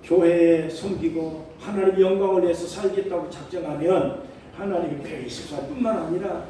교회에 섬기고 하나님 영광을 위해서 살겠다고 작정하면 하나님이 120살뿐만 아니라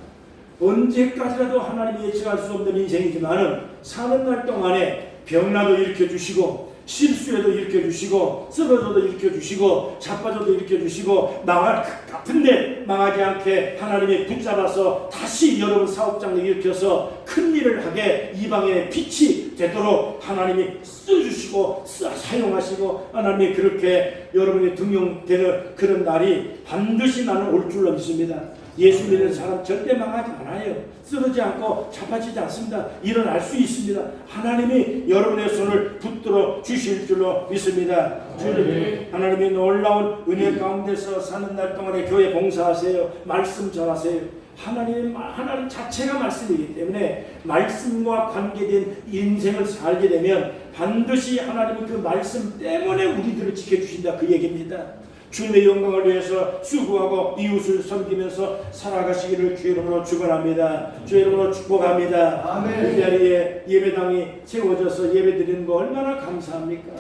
언제까지라도 하나님이 예측할 수 없는 인생이지만은 사는 날 동안에 병나도 일으켜주시고 실수해도 일으켜주시고 쓰러져도 일으켜주시고 자빠져도 일으켜주시고 망할 같은데 망하지 않게 하나님이 붙잡아서 다시 여러분 사업장을 일으켜서 큰 일을 하게 이방의 빛이 되도록 하나님이 써주시고 사용하시고 하나님이 그렇게 여러분이 등용되는 그런 날이 반드시 나는 올 줄로 믿습니다. 예수 믿는 사람 절대 망하지 않아요. 쓰러지지 않고 자빠지지 않습니다. 일어날 수 있습니다. 하나님이 여러분의 손을 붙들어 주실 줄로 믿습니다. 주님, 하나님이 놀라운 은혜 가운데서 사는 날 동안에 교회 봉사하세요. 말씀 전하세요. 하나님 자체가 말씀이기 때문에 말씀과 관계된 인생을 살게 되면 반드시 하나님은 그 말씀 때문에 우리들을 지켜주신다, 그 얘기입니다. 주님의 영광을 위해서 수고하고 이웃을 섬기면서 살아가시기를 주의 이름으로 축원합니다. 주의 이름으로 축복합니다. 아멘. 이 자리에 예배당이 세워져서 예배드리는 거 얼마나 감사합니까?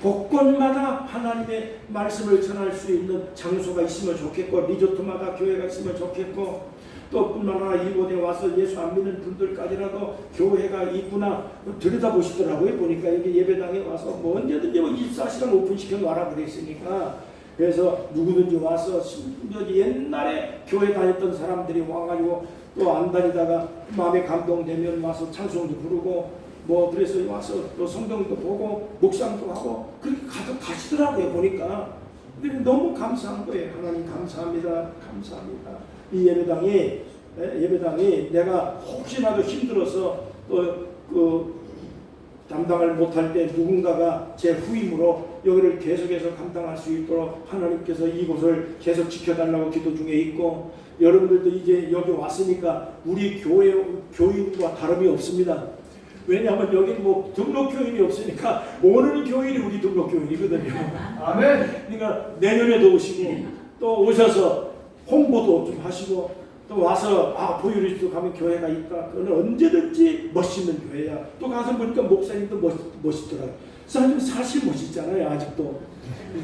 곳곳마다 하나님의 말씀을 전할 수 있는 장소가 있으면 좋겠고, 리조트마다 교회가 있으면 좋겠고, 또 뿐만 아니라 이곳에 와서 예수 안 믿는 분들까지라도 교회가 있구나 들여다보시더라고요. 보니까 여기 예배당에 와서 뭐 언제든지 24시간 오픈시켜 놔라 그랬으니까, 그래서 누구든지 와서 옛날에 교회 다녔던 사람들이 와가지고 또 안 다니다가 마음에 감동되면 와서 찬송도 부르고, 뭐 그래서 와서 또 성경도 보고 묵상도 하고 그렇게 가시더라고요. 보니까 너무 감사한 거예요. 하나님 감사합니다. 감사합니다. 이 예배당이 내가 혹시나도 힘들어서 그 담당을 못할 때 누군가가 제 후임으로 여기를 계속해서 감당할 수 있도록 하나님께서 이곳을 계속 지켜달라고 기도 중에 있고, 여러분들도 이제 여기 왔으니까 우리 교인과 다름이 없습니다. 왜냐하면 여기 뭐 등록교인이 없으니까 오는 교인이 우리 등록교인이거든요. 아멘. 그러니까 내년에도 오시고 또 오셔서 홍보도 좀 하시고 또 와서 보유리스도 가면 교회가 있다. 그거는 언제든지 멋있는 교회야. 또 가서 보니까 목사님도 멋있더라고요. 사실 멋있잖아요. 아직도.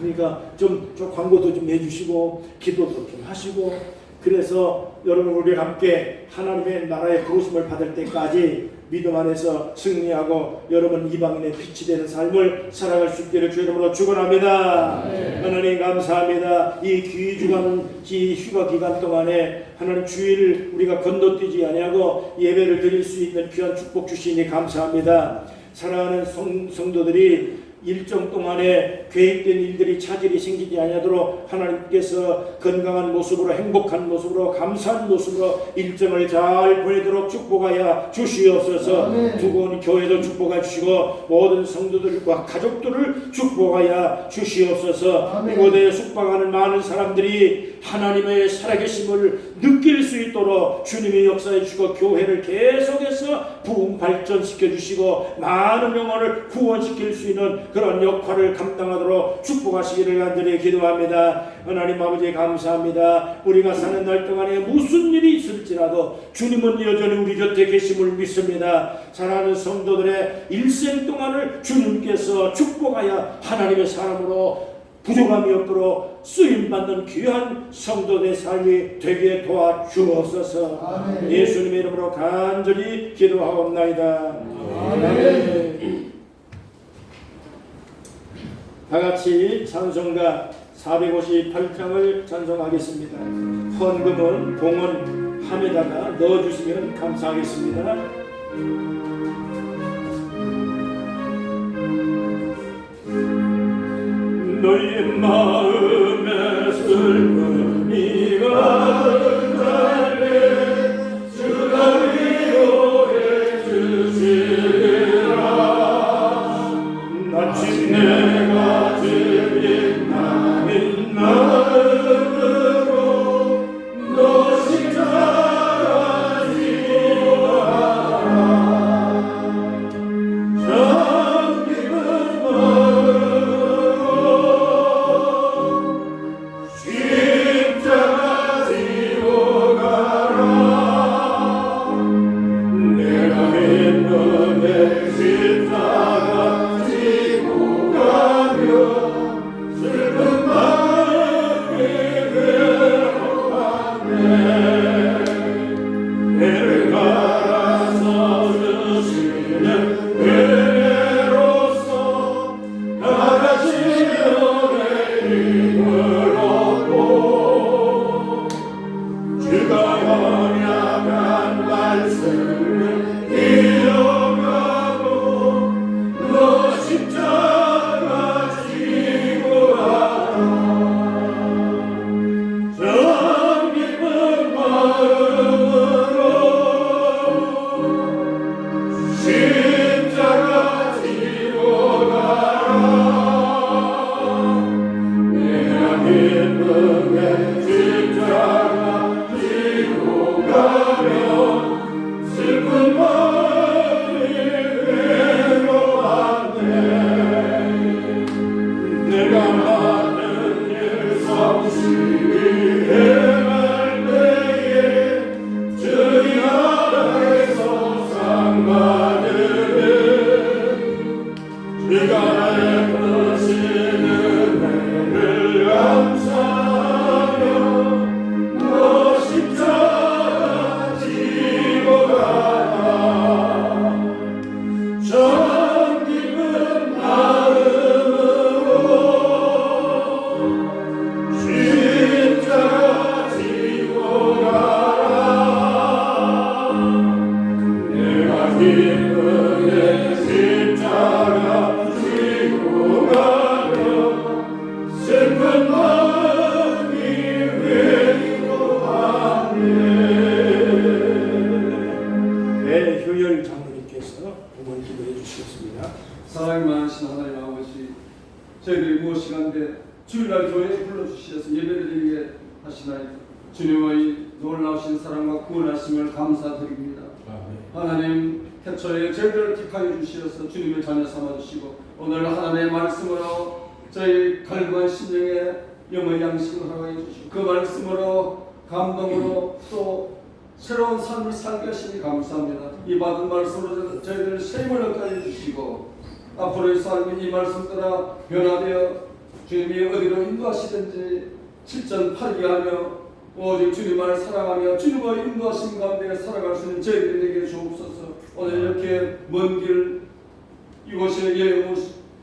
그러니까 좀 광고도 좀 해주시고 기도도 좀 하시고, 그래서 여러분 우리 함께 하나님의 나라의 부르심을 받을 때까지 믿음 안에서 승리하고 여러분 이방인의 빛이 되는 삶을 살아갈 수 있기를 주의 이름으로 축원합니다. 하나님 감사합니다. 이 귀주간 이 휴가 기간 동안에 하나님 주일을 우리가 건너뛰지 아니하고 예배를 드릴 수 있는 귀한 축복 주시니 감사합니다. 사랑하는 성도들이 일정 동안에 계획된 일들이 차질이 생기지 아니하도록 하나님께서 건강한 모습으로, 행복한 모습으로, 감사한 모습으로 일정을 잘 보내도록 축복하여 주시옵소서. 두고 온 교회도 축복해 주시고 모든 성도들과 가족들을 축복하여 주시옵소서. 이곳에 숙박하는 많은 사람들이 하나님의 살아계심을 느낄 수 있도록 주님이 역사해 주시고 교회를 계속해서 부흥 발전시켜 주시고 많은 영혼을 구원시킬 수 있는 그런 역할을 감당하도록 축복하시기를 간절히 기도합니다. 하나님 아버지 감사합니다. 우리가 사는 날 동안에 무슨 일이 있을지라도 주님은 여전히 우리 곁에 계심을 믿습니다. 사랑하는 성도들의 일생 동안을 주님께서 축복하여 하나님의 사람으로 부족함이 없도록 쓰임받는 귀한 성도의 삶이 되게 도와주옵소서. 예수님의 이름으로 간절히 기도하옵나이다. 아멘. 다같이 찬송가 458장을 찬송하겠습니다. 헌금은 봉헌함에다가 넣어주시면 감사하겠습니다. 너희 마음에 슬픔이 가득하네 주가 위로해 주시리라. 마침내가 드린 남인 마음으로 너시 자라지어라. 효열 장로님께서 부모님 기도해 주시겠습니다. 사랑이 많으신 하나님 아버지, 저희들이 무엇이간데 주일날 교회에 불러주셔서 예배를 드리게 하시나이다. 주님의 놀라우신 사랑과 구원하심을 감사드립니다. 하나님, 태초에 저희들을 택하여 주시어서 주님의 자녀 삼아주시고 오늘 하나님의 말씀으로 저희 갈구한 심령에 영의 양식을 허락해 주시고 그 말씀으로 감동으로 또 새로운 삶을 살게 하시니 감사합니다. 이 받은 말씀으로 저희들 셈을 얻게 주시고 앞으로의 삶이 이 말씀 따라 변화되어 주님이 어디로 인도하시든지 7전8기하며 오직 주님을 사랑하며 주님의 인도하신 가운데 살아갈 수 있는 저희들이 되게 주옵소서. 오늘 이렇게 먼 길 이곳에 여행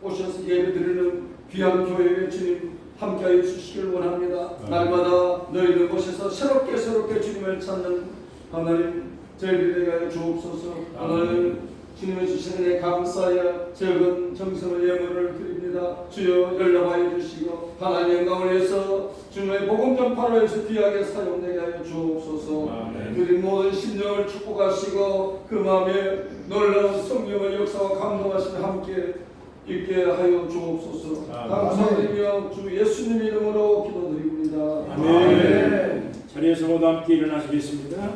오셔서 예배드리는 귀한 교회에 주님 함께하여 주시길 원합니다. 날마다 너희들 곳에서 새롭게 주님을 찾는 하나님 저희들이 되게 하여 주옵소서. 오늘 주님의 주시는 애 감사하여 적은 정성을 예물을 드립니다. 주여 연락하여 주시고 하나님 영광을 위해서 주님의 복음 전파를 위해서 귀하게 사용되게 하여 주옵소서. 우리 모든 심령을 축복하시고 그 마음에 놀라운 성령의 역사와 감동하심을 함께 있게 하여 주옵소서. 감사드리며 주 예수님 이름으로 기도드립니다. 아멘. 자리에서 모두 함께 일어나시겠습니다.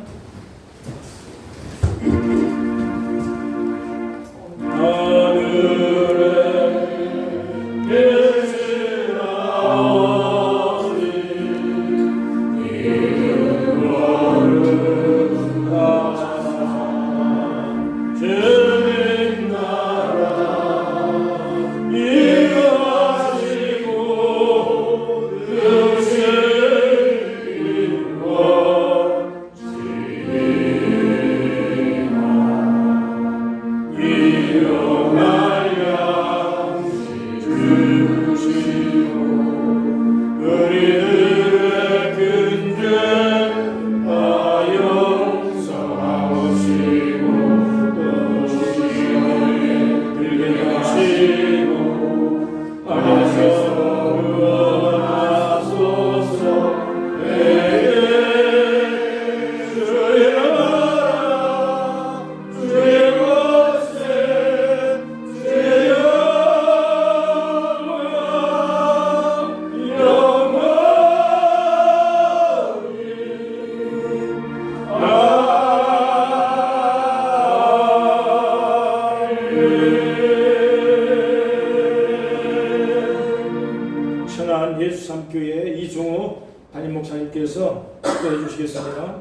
천안 예수삼교회 이종호 담임 목사님께서 기도해 주시겠습니다.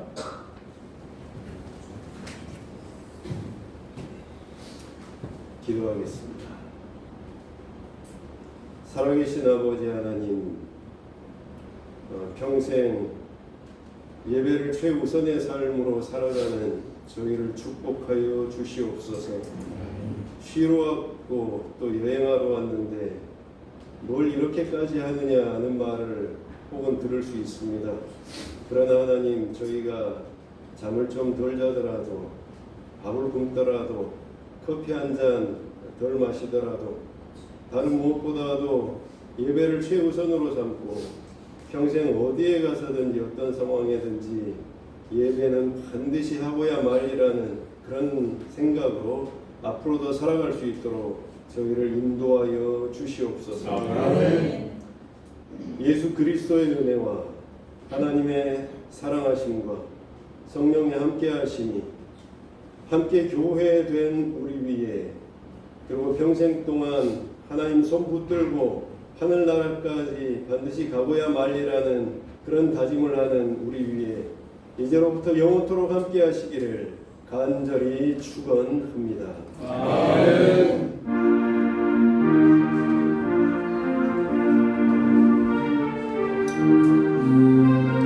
기도하겠습니다. 살아계신 아버지 하나님, 평생 예배를 최우선의 삶으로 살아가는 저희를 축복하여 주시옵소서. 쉬러 왔고 또 여행하러 왔는데 뭘 이렇게까지 하느냐 하는 말을 혹은 들을 수 있습니다. 그러나 하나님, 저희가 잠을 좀 덜 자더라도 밥을 굶더라도 커피 한 잔 덜 마시더라도 다른 무엇보다도 예배를 최우선으로 삼고 평생 어디에 가서든지 어떤 상황에든지 예배는 반드시 하고야 말이라는 그런 생각으로 앞으로도 살아갈 수 있도록 저희를 인도하여 주시옵소서. 아멘. 예수 그리스도의 은혜와 하나님의 사랑하심과 성령의 함께하심이 함께 교회된 우리 위에, 그리고 평생 동안 하나님 손 붙들고 하늘나라까지 반드시 가고야 말이라는 그런 다짐을 하는 우리 위에 이제로부터 영원토록 함께하시기를 간절히 축원합니다. 아멘. 주님